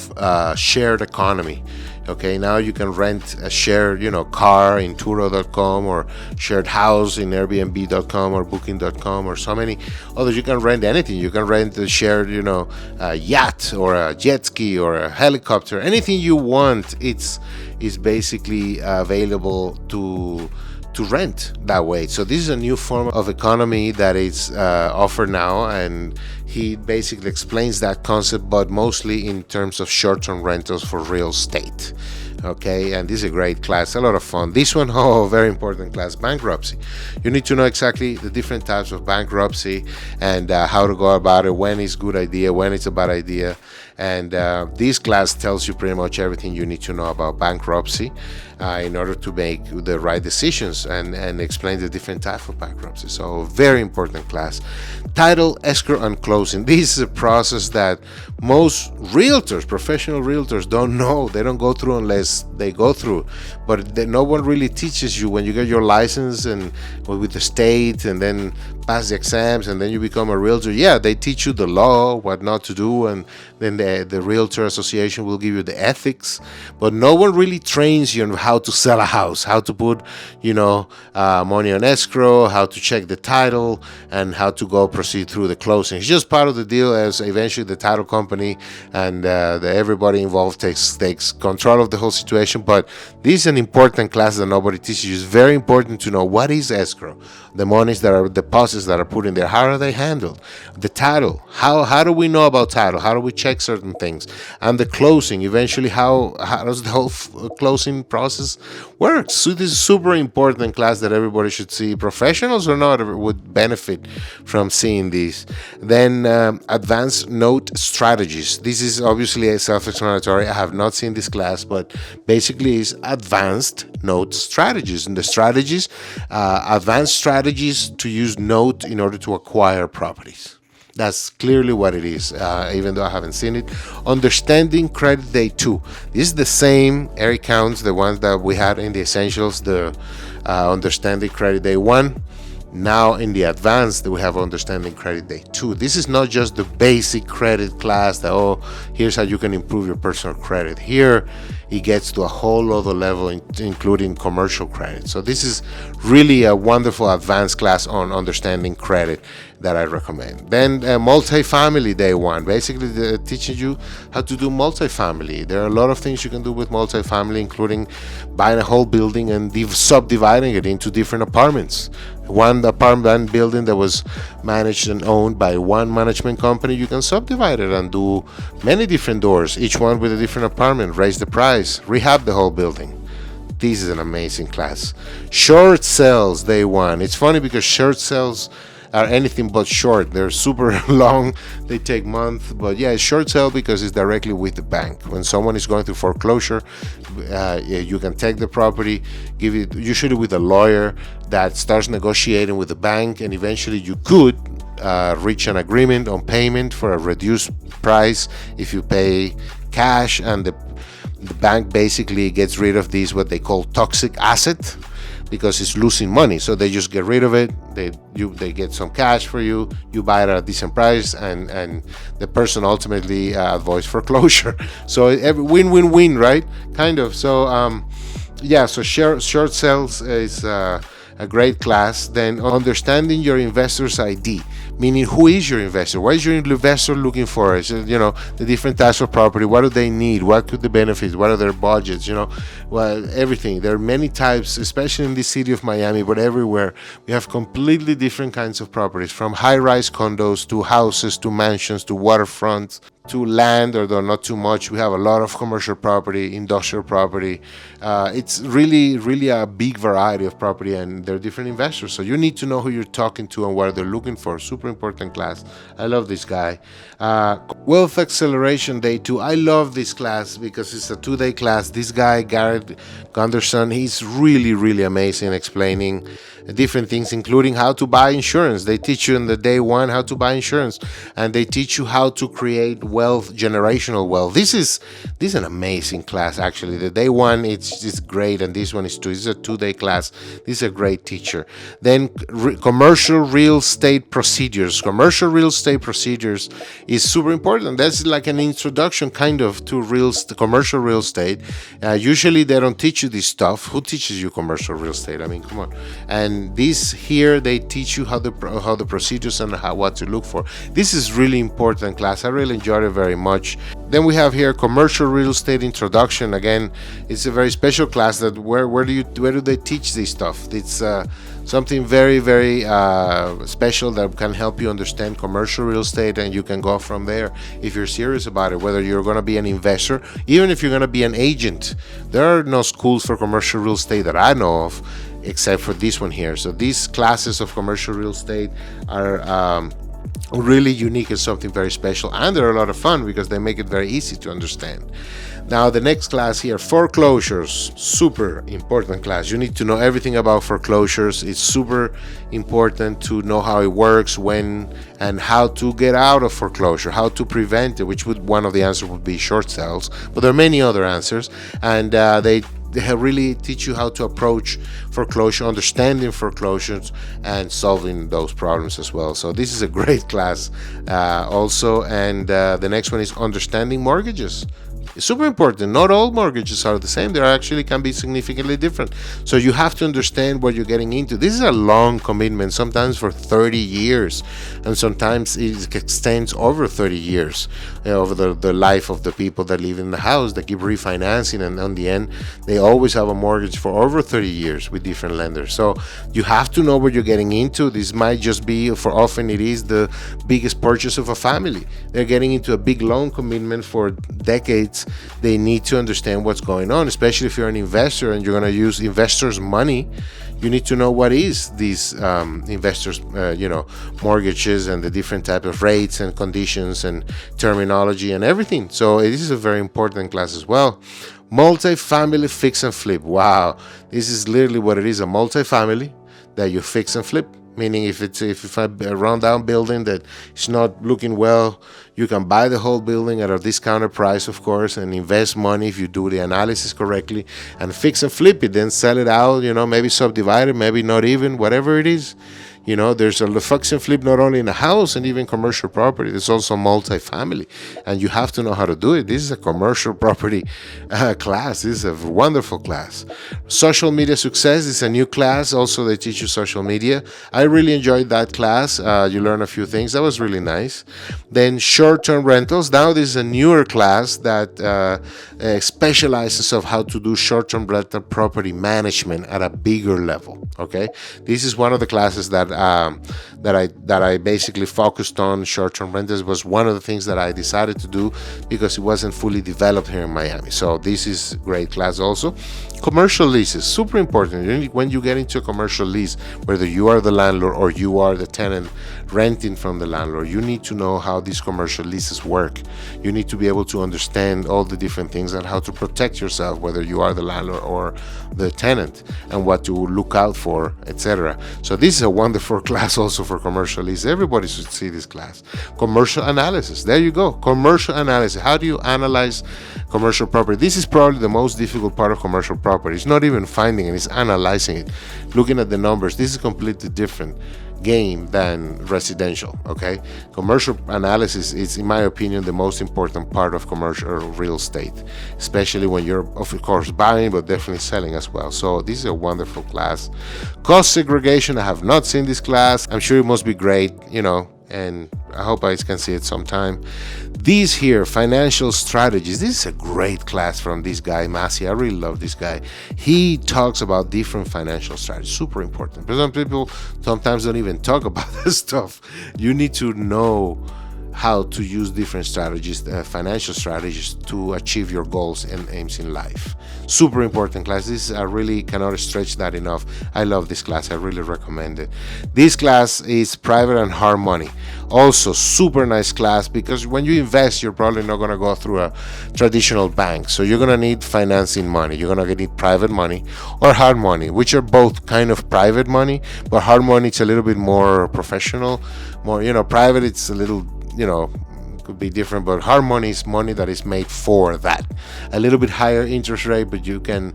Speaker 1: shared economy. Okay, now you can rent a shared, car in Turo.com, or shared house in Airbnb.com or Booking.com, or so many others. You can rent anything. You can rent a shared, a yacht or a jet ski or a helicopter. Anything you want, is basically available to rent that way. So this is a new form of economy that is offered now, and he basically explains that concept, but mostly in terms of short-term rentals for real estate. Okay, and this is a great class, a lot of fun. This one, very important class, bankruptcy. You need to know exactly the different types of bankruptcy and how to go about it, when it's a good idea, when it's a bad idea. And this class tells you pretty much everything you need to know about bankruptcy in order to make the right decisions, and explain the different types of bankruptcy. So very important class. Title, escrow, and closing. This is a process that most realtors, professional realtors, don't know. They don't go through unless they go through. But no one really teaches you when you get your license and with the state, and then pass the exams, and then you become a realtor. Yeah, they teach you the law, what not to do, and then the realtor association will give you the ethics. But no one really trains you on how to sell a house, how to put, money on escrow, how to check the title, and how to go proceed through the closing. It's just part of the deal, as eventually the title company and everybody involved takes control of the whole situation. But this is an important class that nobody teaches you. It's very important to know what is escrow, the monies that are deposits that are put in there, how are they handled, the title, how do we know about title, how do we check certain things, and the closing, eventually how does the whole closing process work. So this is super important class that everybody should see. Professionals or not would benefit from seeing this. Then advanced note strategies. This is obviously a self-explanatory. I have not seen this class, but basically is advanced note strategies. And the strategies, advanced strategies to use note in order to acquire properties. That's clearly what it is, even though I haven't seen it. Understanding Credit Day 2. This is the same area counts, the ones that we had in the essentials, the Understanding Credit Day 1. Now in the advanced, we have Understanding Credit Day 2. This is not just the basic credit class that, here's how you can improve your personal credit. Here, it gets to a whole other level, including commercial credit. So this is really a wonderful advanced class on understanding credit that I recommend. Then multifamily Day 1, basically teaching you how to do multifamily. There are a lot of things you can do with multifamily, including buying a whole building and subdividing it into different apartments. One apartment building that was managed and owned by one management company, you can subdivide it and do many different doors, each one with a different apartment, raise the price, rehab the whole building. This is an amazing class. Short sales Day 1. It's funny because short sales are anything but short. They're super long. They take months. But yeah, it's short sale because it's directly with the bank. When someone is going through foreclosure, you can take the property, give it usually with a lawyer that starts negotiating with the bank, and eventually you could reach an agreement on payment for a reduced price if you pay cash, and the bank basically gets rid of this, what they call toxic asset, because it's losing money. So they just get rid of it. They get some cash for you. You buy it at a decent price, and the person ultimately avoids foreclosure. So every win-win-win, right? Kind of. So so short sales is a great class. Then understanding your investor's ID, meaning who is your investor? What is your investor looking for? So, the different types of property. What do they need? What could the benefits? What are their budgets? Everything. There are many types, especially in the city of Miami, but everywhere. We have completely different kinds of properties, from high-rise condos to houses to mansions to waterfronts to land, although not too much. We have a lot of commercial property, industrial property. It's really, really a big variety of property, and there are different investors. So you need to know who you're talking to and what they're looking for. Super important class. I love this guy. Wealth Acceleration Day 2. I love this class because it's a 2-day class. This guy, Garrett Gunderson, he's really, really amazing explaining different things, including how to buy insurance. They teach you in the Day 1 how to buy insurance, and they teach you how to create wealth, generational wealth. This is an amazing class, actually. The Day 1 it's great, and this one is too. This is a 2-day class. This is a great teacher. Then commercial real estate procedures. Commercial real estate procedures is super important. That's like an introduction kind of to commercial real estate. Usually they don't teach you this stuff. Who teaches you commercial real estate? I mean, come on. And this here, they teach you how the procedures and what to look for. This is really important class. I really enjoyed it very much. Then we have here commercial real estate introduction. Again, it's a very special class that where do they teach this stuff? It's something very, very special that can help you understand commercial real estate, and you can go from there if you're serious about it, whether you're going to be an investor, even if you're going to be an agent. There are no schools for commercial real estate that I know of, except for this one here. So these classes of commercial real estate are really unique and something very special, and they're a lot of fun because they make it very easy to understand. Now the next class here, foreclosures, super important class. You need to know everything about foreclosures. It's super important to know how it works, when, and how to get out of foreclosure, how to prevent it, which would, one of the answers would be short sales, but there are many other answers, and they really teach you how to approach foreclosure, understanding foreclosures, and solving those problems as well. So this is a great class also. And the next one is understanding mortgages. It's super important. Not all mortgages are the same. They actually can be significantly different. So you have to understand what you're getting into. This is a long commitment, sometimes for 30 years, and sometimes it extends over 30 years, over the life of the people that live in the house. They keep refinancing, and in the end, they always have a mortgage for over 30 years with different lenders. So you have to know what you're getting into. This might just be, for often it is, the biggest purchase of a family. They're getting into a big loan commitment for decades. They need to understand what's going on, especially if you're an investor and you're going to use investors' money. You need to know what is these investors, mortgages, and the different type of rates and conditions and terminology and everything. So this is a very important class as well. Multifamily fix and flip. Wow, this is literally what it is: a multifamily that you fix and flip. Meaning, if it's a rundown building that is not looking well, you can buy the whole building at a discounted price, of course, and invest money if you do the analysis correctly, and fix and flip it, then sell it out, maybe subdivide it, maybe not even, whatever it is. There's a fix and flip not only in a house and even commercial property. There's also multifamily, and you have to know how to do it. This is a commercial property class. This is a wonderful class. Social media success is a new class. Also, they teach you social media. I really enjoyed that class. You learn a few things. That was really nice. Then short-term rentals. Now this is a newer class that specializes of how to do short-term rental property management at a bigger level. Okay, this is one of the classes that I basically focused on. Short-term rentals was one of the things that I decided to do because it wasn't fully developed here in Miami. So this is a great class also. Commercial leases, super important. When you get into a commercial lease, whether you are the landlord or you are the tenant renting from the landlord, you need to know how these commercial leases work. You need to be able to understand all the different things and how to protect yourself, whether you are the landlord or the tenant, and what to look out for, etc. So this is a wonderful class also for commercial lease. Everybody should see this class. Commercial analysis. There you go. Commercial analysis. How do you analyze commercial property? This is probably the most difficult part of commercial property. It's not even finding it, it's analyzing it, looking at the numbers. This is a completely different game than residential. Okay, commercial analysis is, in my opinion, the most important part of commercial real estate, especially when you're, of course, buying but definitely selling as well. So this is a wonderful class. Cost segregation, I have not seen this class. I'm sure it must be great, and I hope I can see it sometime. These here, financial strategies. This is a great class from this guy, Masi. I really love this guy. He talks about different financial strategies, super important. But some people sometimes don't even talk about this stuff. You need to know how to use different strategies, financial strategies, to achieve your goals and aims in life. Super important class. I really cannot stretch that enough. I love this class. I really recommend it. This class is private and hard money. Also super nice class, because when you invest, you're probably not going to go through a traditional bank. So you're going to need financing money. You're going to need private money or hard money, which are both kind of private money, but hard money, it's a little bit more professional, more, private, it's a little, could be different, but hard money is money that is made for that. A little bit higher interest rate, but you can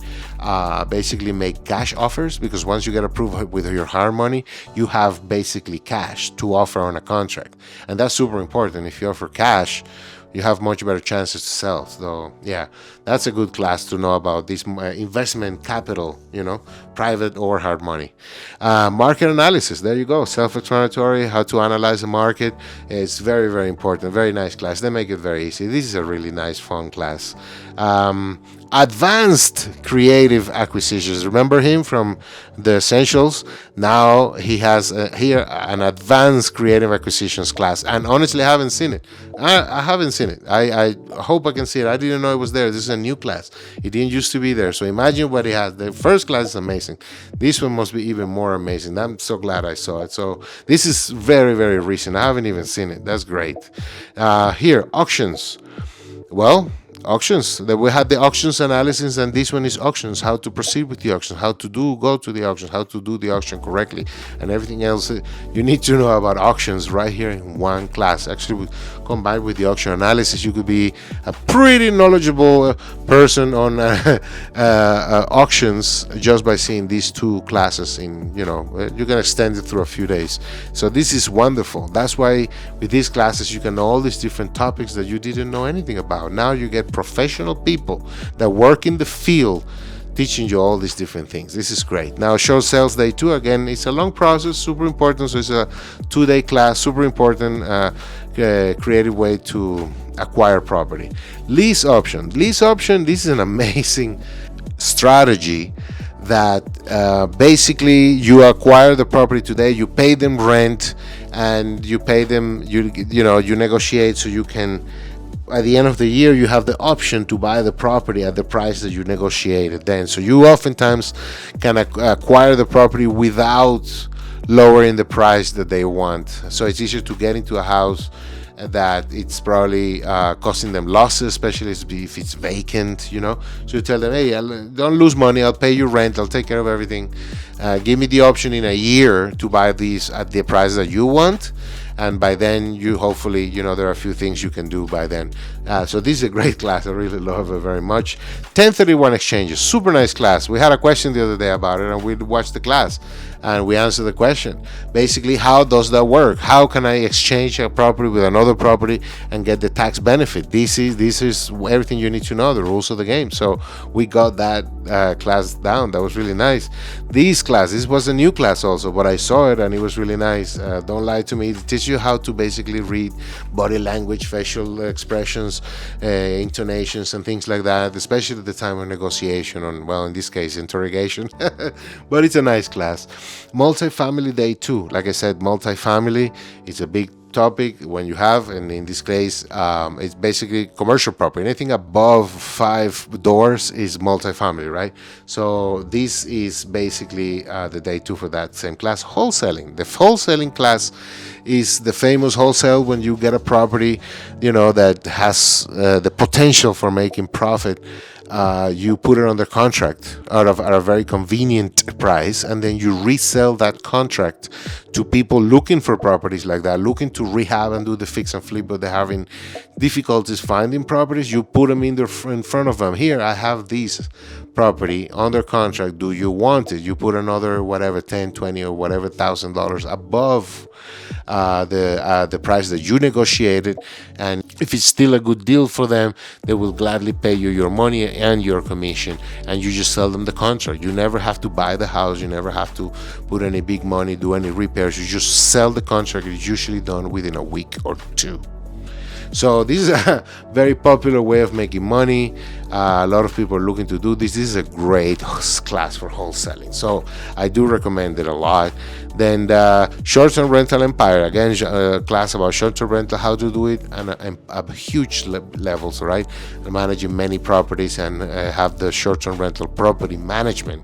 Speaker 1: basically make cash offers, because once you get approved with your hard money, you have basically cash to offer on a contract. And that's super important. If you offer cash, you have much better chances to sell. So yeah, that's a good class to know about this investment capital, private or hard money. Market analysis, there you go, self-explanatory, how to analyze the market. It's very, very important. Very nice class. They make it very easy. This is a really nice, fun class. advanced creative acquisitions. Remember him from the essentials? Now he has here an advanced creative acquisitions class, and honestly I haven't seen it. I haven't seen it. I hope I can see it. I didn't know it was there. This is a new class. It didn't used to be there. So imagine what he has. The first class is amazing. This one must be even more amazing. I'm so glad I saw it. So this is very, very recent. I haven't even seen it. That's great. Here, auctions. Well, auctions. We had the auctions analysis, and this one is auctions. How to proceed with the auction, how to go to the auction, how to do the auction correctly, and everything else you need to know about auctions right here in one class. Actually, combined with the auction analysis, you could be a pretty knowledgeable person on auctions just by seeing these two classes. You can extend it through a few days. So this is wonderful. That's why with these classes you can know all these different topics that you didn't know anything about. Now you get professional people that work in the field teaching you all these different things. This is great. Now, short sales day 2, again, it's a long process, super important. So it's a 2-day class, super important, creative way to acquire property. Lease option. This is an amazing strategy that basically you acquire the property today, you pay them rent, and you pay them, you negotiate so you can, at the end of the year, you have the option to buy the property at the price that you negotiated then. So you oftentimes can acquire the property without lowering the price that they want. So it's easier to get into a house that it's probably costing them losses, especially if it's vacant. So you tell them, hey, don't lose money, I'll pay you rent, I'll take care of everything. Give me the option in a year to buy these at the price that you want. And by then, you hopefully, there are a few things you can do by then. So this is a great class. I really love it very much. 1031 exchanges, super nice class. We had a question the other day about it, and we watched the class, and we answered the question. Basically, how does that work? How can I exchange a property with another property and get the tax benefit? This is everything you need to know, the rules of the game. So we got that class down. That was really nice. This was a new class also, but I saw it and it was really nice. Don't lie to me. It teaches you how to basically read body language, facial expressions, intonations, and things like that, especially at the time of negotiation, in this case, interrogation. But it's a nice class. Multifamily day 2. Like I said, multifamily is a big topic when you have, and in this case, it's basically commercial property. Anything above 5 doors is multifamily, right? So this is basically the day 2 for that same class. Wholesaling. The wholesaling class is the famous wholesale when you get a property, that has the potential for making profit. You put it under contract at a very convenient price, and then you resell that contract to people looking for properties like that, looking to rehab and do the fix and flip, but they're having difficulties finding properties. You put them in front of them. Here, I have this property under contract. Do you want it? You put another whatever, 10, 20, or whatever $1,000 above the price that you negotiated, and if it's still a good deal for them, they will gladly pay you your money and your commission, and you just sell them the contract. You never have to buy the house, you never have to put any big money, do any repairs. You just sell the contract. It's usually done within a week or 2. So this is a very popular way of making money. A lot of people are looking to do this. This is a great class for wholesaling. So I do recommend it a lot. Then the short-term rental empire. Again, a class about short-term rental, how to do it, and a huge levels, right? Managing many properties and have the short-term rental property management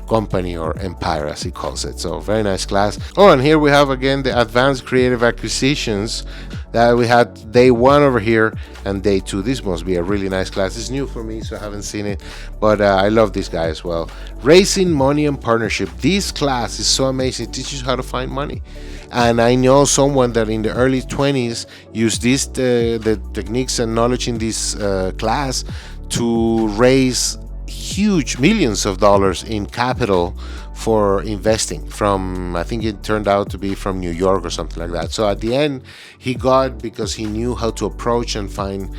Speaker 1: company, or empire as he calls it. So very nice class. And here we have again the advanced creative acquisitions that we had day 1 over here and day 2. This must be a really nice class. It's new for me, so I haven't seen it, but I love this guy as well. Raising money and partnership. This class is so amazing. It teaches you how to find money, and I know someone that in the early 20s used the techniques and knowledge in this class to raise huge millions of dollars in capital for investing from, I think it turned out to be from New York or something like that. So at the end, he got, because he knew how to approach and find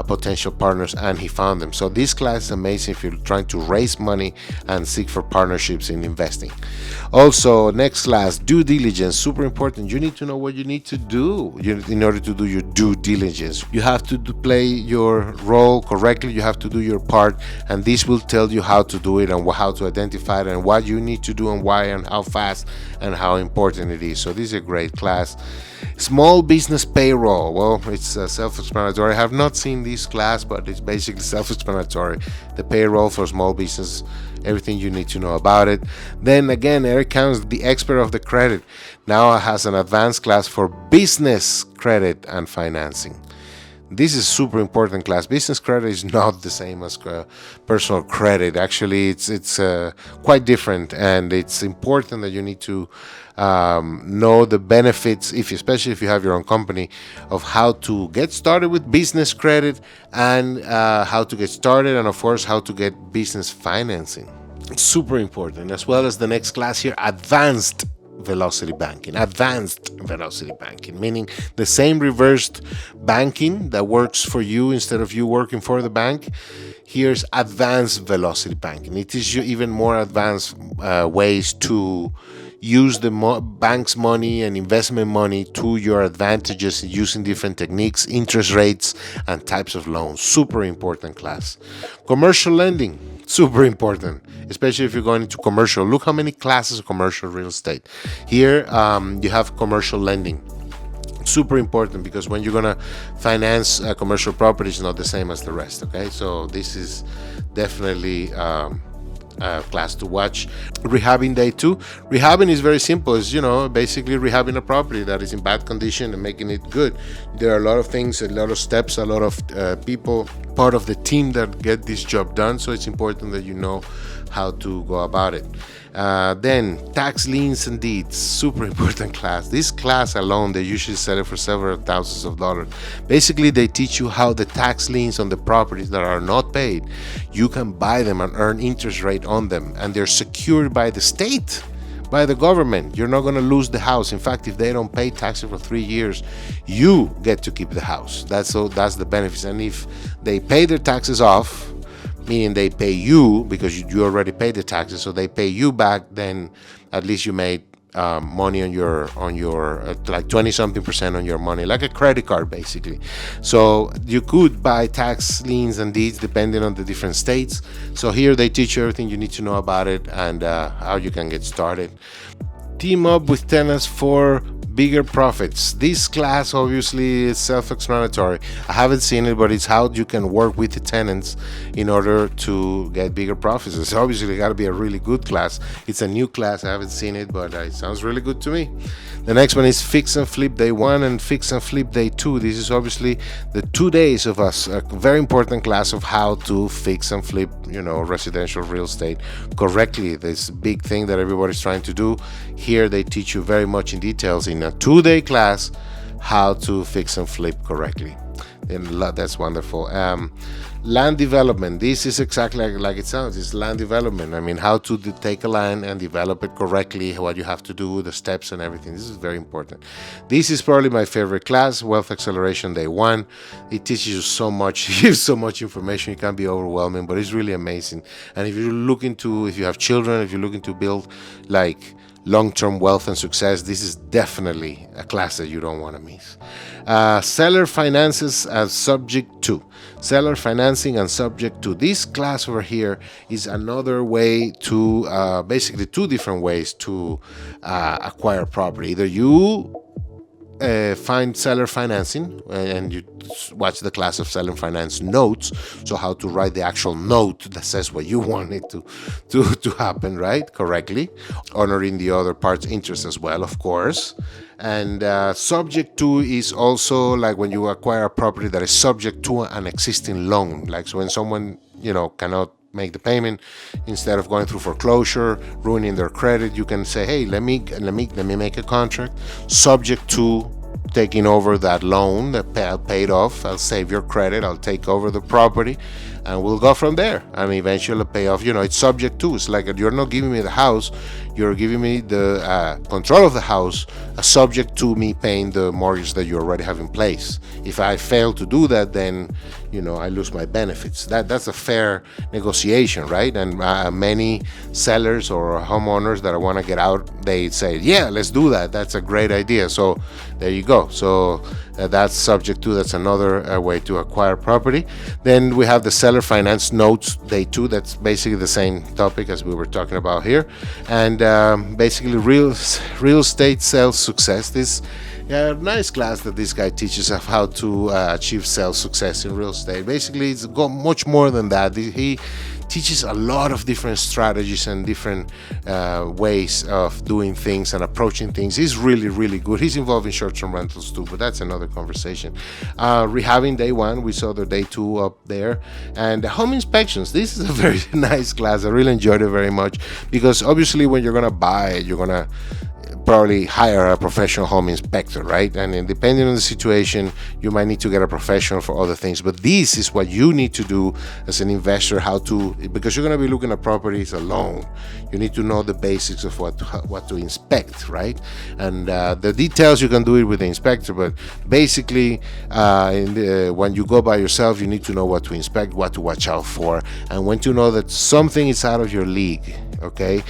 Speaker 1: potential partners, and he found them. So this class is amazing if you're trying to raise money and seek for partnerships in investing. Also, next class, due diligence, super important. You need to know what you need to do in order to do your due diligence. You have to play your role correctly. You have to do your part, and this will tell you how to do it and how to identify it and what you need to do and why and how fast and how important it is. So this is a great class. Small business payroll. Well, it's self-explanatory. I have not seen this class, but it's basically self-explanatory. The payroll for small business, everything you need to know about it. Then again, Eric counts the expert of the credit. Now has an advanced class for business credit and financing. This is super important class. Business credit is not the same as personal credit. Actually, it's quite different, and it's important that you need to know the benefits, especially if you have your own company, of how to get started with business credit and how to get started, and of course how to get business financing. It's super important, as well as the next class here, advanced velocity banking, meaning the same reversed banking that works for you instead of you working for the bank. Here's advanced velocity banking. It is even more advanced ways to use the bank's money and investment money to your advantages using different techniques, interest rates, and types of loans. Super important class. Commercial lending, super important, especially if you're going into commercial. Look how many classes of commercial real estate. Here you have commercial lending. Super important, because when you're gonna finance commercial property, it's not the same as the rest. Okay, so this is definitely class to watch. Rehabbing day 2. Rehabbing is very simple. It's, basically rehabbing a property that is in bad condition and making it good. There are a lot of things, a lot of steps, a lot of people, part of the team that get this job done. So it's important that you know how to go about it. Then tax liens and deeds, super important class. This class alone, they usually sell it for several thousands of dollars. Basically, they teach you how the tax liens on the properties that are not paid, you can buy them and earn interest rate on them, and they're secured by the state, by the government. You're not going to lose the house. In fact, if they don't pay taxes for 3 years, you get to keep the house. That's the benefits. And if they pay their taxes off, meaning they pay you because you already paid the taxes, so they pay you back, then at least you made money on your like 20-something% on your money, like a credit card basically. So you could buy tax liens and deeds depending on the different states. So here they teach you everything you need to know about it and how you can get started. Team up with tenants for bigger profits. This class obviously is self-explanatory. I haven't seen it, but it's how you can work with the tenants in order to get bigger profits. It's obviously got to be a really good class. It's a new class. I haven't seen it, but it sounds really good to me. The next one is fix and flip day 1 and fix and flip day 2. This is obviously the 2 days of a very important class of how to fix and flip, residential real estate correctly. This big thing that everybody's trying to do. Here they teach you very much in details in a 2-day class how to fix and flip correctly. And that's wonderful. Land development. This is exactly like it sounds. It's land development. I mean, how to take a land and develop it correctly, what you have to do, the steps and everything. This is very important. This is probably my favorite class, Wealth Acceleration Day 1. It teaches you so much, gives so much information. It can be overwhelming, but it's really amazing. And if you have children, if you're looking to build like long-term wealth and success, this is definitely a class that you don't want to miss. Seller finances as subject to. Seller financing and subject to. This class over here is another way to, basically 2 different ways to acquire property. Either you find seller financing and you watch the class of seller finance notes, so how to write the actual note that says what you want it to happen, right, correctly, honoring the other part's interest as well, of course. And subject to is also like when you acquire a property that is subject to an existing loan, like so when someone cannot make the payment, instead of going through foreclosure, ruining their credit, you can say, hey, let me make a contract subject to taking over that loan that paid off. I'll save your credit, I'll take over the property, and we'll go from there and eventually pay off. It's subject to. It's like you're not giving me the house, you're giving me the control of the house, subject to me paying the mortgage that you already have in place. If I fail to do that, then I lose my benefits. That's a fair negotiation, right? And many sellers or homeowners that want to get out, they say, yeah, let's do that. That's a great idea. So there you go. So that's subject to. That's another way to acquire property. Then we have the seller finance notes day 2. That's basically the same topic as we were talking about here. And basically real estate sales success. This nice class that this guy teaches of how to achieve sales success in real estate. Basically, it's got much more than that. He teaches a lot of different strategies and different ways of doing things and approaching things. He's really, really good. He's involved in short-term rentals too, but that's another conversation. Rehabbing day 1, we saw the day 2 up there. And home inspections. This is a very nice class. I really enjoyed it very much because obviously when you're going to buy it, you're going to probably hire a professional home inspector, right? And depending on the situation, you might need to get a professional for other things. But this is what you need to do as an investor, because you're going to be looking at properties alone. You need to know the basics of what to inspect, right? And the details, you can do it with the inspector, but basically when you go by yourself, you need to know what to inspect, what to watch out for, and when to know that something is out of your league. Okay,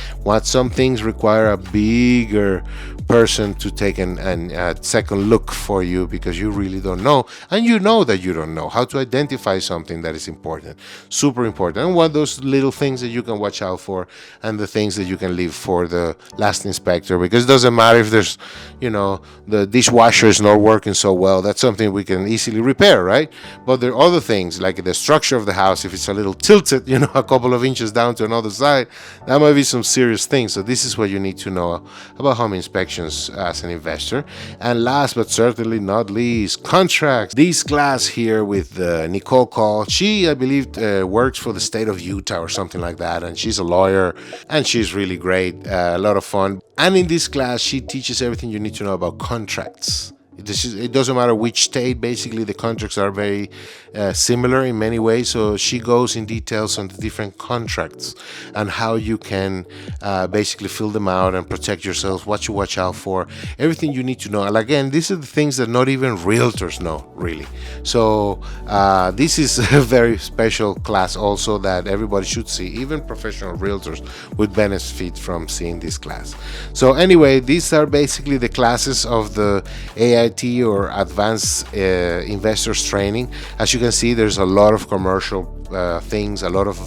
Speaker 1: some things require a bigger person to take a second look for you because you really don't know, and you know that you don't know how to identify something that is important, super important, and what those little things that you can watch out for and the things that you can leave for the last inspector, because it doesn't matter if there's the dishwasher is not working so well. That's something we can easily repair, right? But there are other things like the structure of the house. If it's a little tilted, a couple of inches down to another side, that might be some serious things. So this is what you need to know about home inspections as an investor. And last but certainly not least, contracts. This class here with Nicole Call, she, I believe, works for the state of Utah or something like that, and she's a lawyer and she's really great, a lot of fun. And in this class, she teaches everything you need to know about contracts. It doesn't matter which state. Basically, the contracts are very similar in many ways. So she goes in details on the different contracts and how you can basically fill them out and protect yourself, what you watch out for, everything you need to know. And again, these are the things that not even realtors know, really. So this is a very special class also that everybody should see. Even professional realtors would benefit from seeing this class. So anyway, these are basically the classes of the AIT or Advanced Investors Training. As you can see, there's a lot of commercial things, a lot of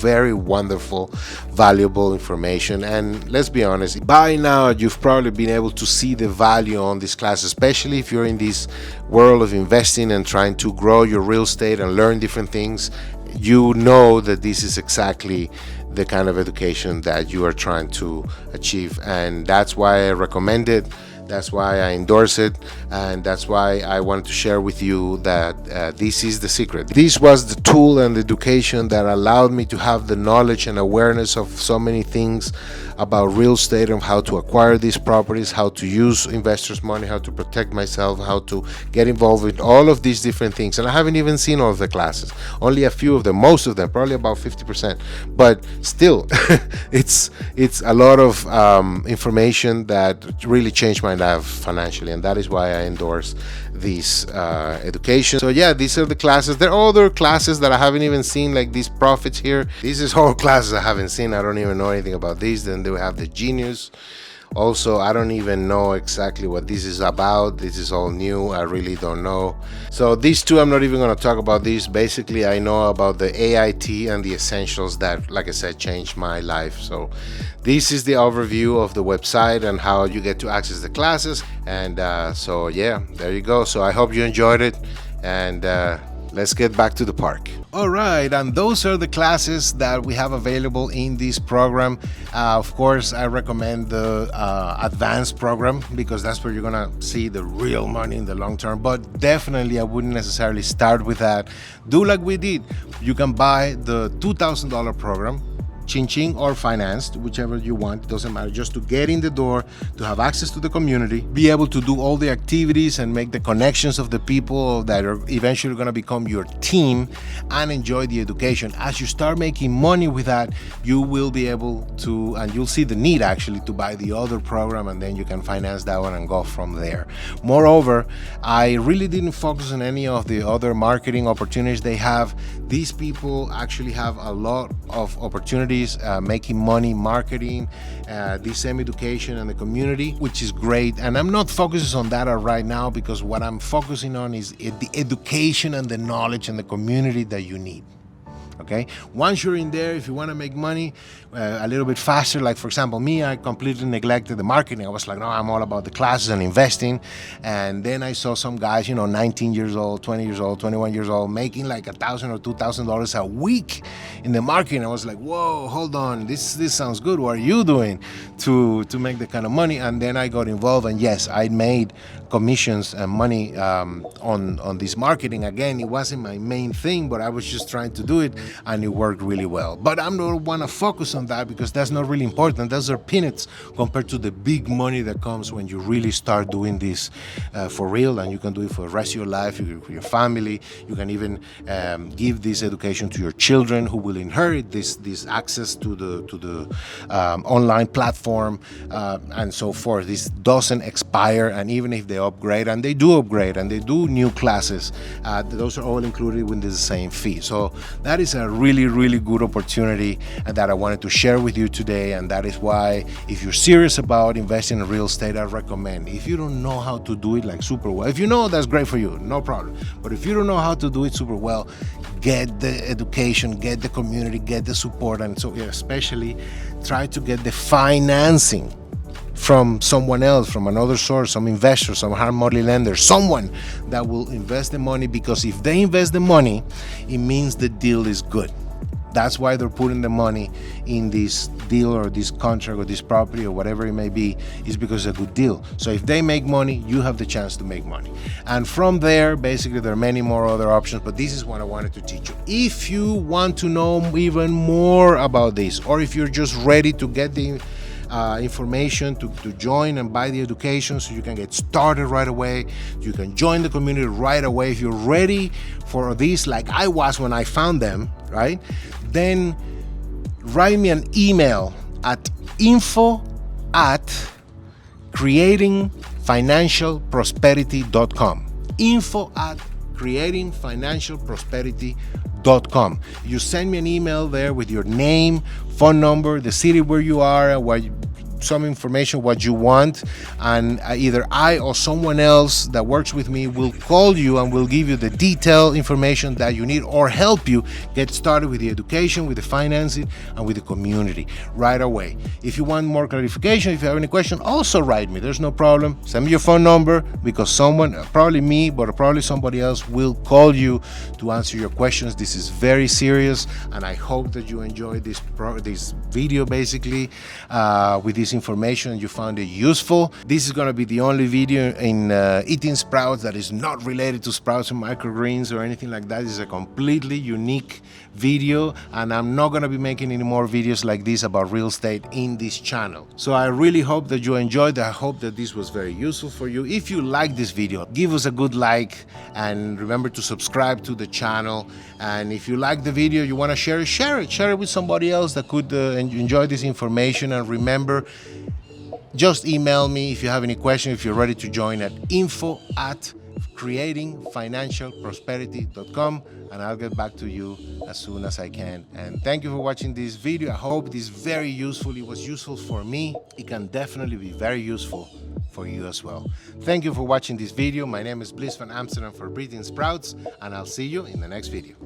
Speaker 1: very wonderful, valuable information. And let's be honest, by now you've probably been able to see the value on this class, especially if you're in this world of investing and trying to grow your real estate and learn different things. You know that this is exactly the kind of education that you are trying to achieve, and that's why I recommend it. That's why I endorse it, and that's why I wanted to share with you that this is the secret. This was the tool and the education that allowed me to have the knowledge and awareness of so many things about real estate and how to acquire these properties, how to use investors' money, how to protect myself, how to get involved with all of these different things. And I haven't even seen all of the classes, only a few of them, most of them, probably about 50%. But still, it's a lot of information that really changed my life financially, and that is why I endorse this education. So yeah, these are the classes. There are other classes that I haven't even seen, like these profits here. These is all classes I haven't seen. I don't even know anything about these. Then they have the Genius. Also, I don't even know exactly what this is about. This is all new. I really don't know. So these two, I'm not even going to talk about these. Basically, I know about the AIT and the essentials that, like I said, changed my life. So this is the overview of the website and how you get to access the classes. And so yeah, there you go. So I hope you enjoyed it, and let's get back to the park. All right, and those are the classes that we have available in this program. Of course, I recommend the advanced program because that's where you're gonna see the real money in the long term. But definitely, I wouldn't necessarily start with that. Do like we did. You can buy the $2,000 program ching or financed, whichever you want, it doesn't matter, just to get in the door, to have access to the community, be able to do all the activities and make the connections of the people that are eventually going to become your team, and enjoy the education. As you start making money with that, you will be able to, and you'll see the need actually to buy the other program, and then you can finance that one and go from there. Moreover, I really didn't focus on any of the other marketing opportunities they have. These people actually have a lot of opportunities making money marketing the same education and the community, which is great. And I'm not focusing on that right now, because what I'm focusing on is the education and the knowledge and the community that you need. Okay, once you're in there, if you want to make money a little bit faster, like for example me, I completely neglected the marketing. I was like, no, I'm all about the classes and investing. And then I saw some guys, 19 years old, 20 years old, 21 years old, making like $1,000 or $2,000 a week in the marketing. I was like, whoa, hold on, this sounds good. What are you doing to make the kind of money? And then I got involved, and yes, I made commissions and money on this marketing. Again, it wasn't my main thing, but I was just trying to do it, and it worked really well. But I don't want to focus on that, because that's not really important. Those are peanuts compared to the big money that comes when you really start doing this for real, and you can do it for the rest of your life, for your family. You can even give this education to your children, who will inherit this access to the online platform and so forth. This doesn't expire, and even if they upgrade, and they do upgrade, and they do new classes, those are all included with the same fee. So that is a really, really good opportunity that I wanted to share with you today. And that is why, if you're serious about investing in real estate, I recommend, if you don't know how to do it like super well, if you know, that's great for you, no problem. But if you don't know how to do it super well, get the education, get the community, get the support, and so especially try to get the financing from someone else, from another source, some investor, some hard money lender, someone that will invest the money, because if they invest the money, it means the deal is good. That's why they're putting the money in this deal or this contract or this property or whatever it may be, is because it's a good deal. So if they make money, you have the chance to make money. And from there, basically, there are many more other options, but this is what I wanted to teach you. If you want to know even more about this, or if you're just ready to get the information to join and buy the education, so you can get started right away, you can join the community right away. If you're ready for this, like I was when I found them, right, then write me an email at info@creatingfinancialprosperity.com. info@creatingfinancialprosperity.com. You send me an email there with your name, phone number, the city where you are, and some information what you want, and either I or someone else that works with me will call you and will give you the detailed information that you need, or help you get started with the education, with the financing, and with the community right away. If you want more clarification, if you have any question, also write me. There's no problem. Send me your phone number, because someone, probably me, but probably somebody else, will call you to answer your questions. This is very serious, and I hope that you enjoyed this video, basically, with this information. You found it useful. This is going to be the only video in Eating Sprouts that is not related to sprouts and microgreens or anything like that. This is a completely unique video, and I'm not going to be making any more videos like this about real estate in this channel. So I really hope that you enjoyed. I hope that this was very useful for you. If you like this video, give us a good like, and remember to subscribe to the channel. And if you like the video, you want to share it with somebody else that could enjoy this information. And remember, just email me if you have any questions, if you're ready to join, at info@creatingfinancialprosperity.com, and I'll get back to you as soon as I can. And thank you for watching this video. I hope this is very useful. It was useful for me. It can definitely be very useful for you as well. Thank you for watching this video. My name is Bliss van Amsterdam for Eating Sprouts, and I'll see you in the next video.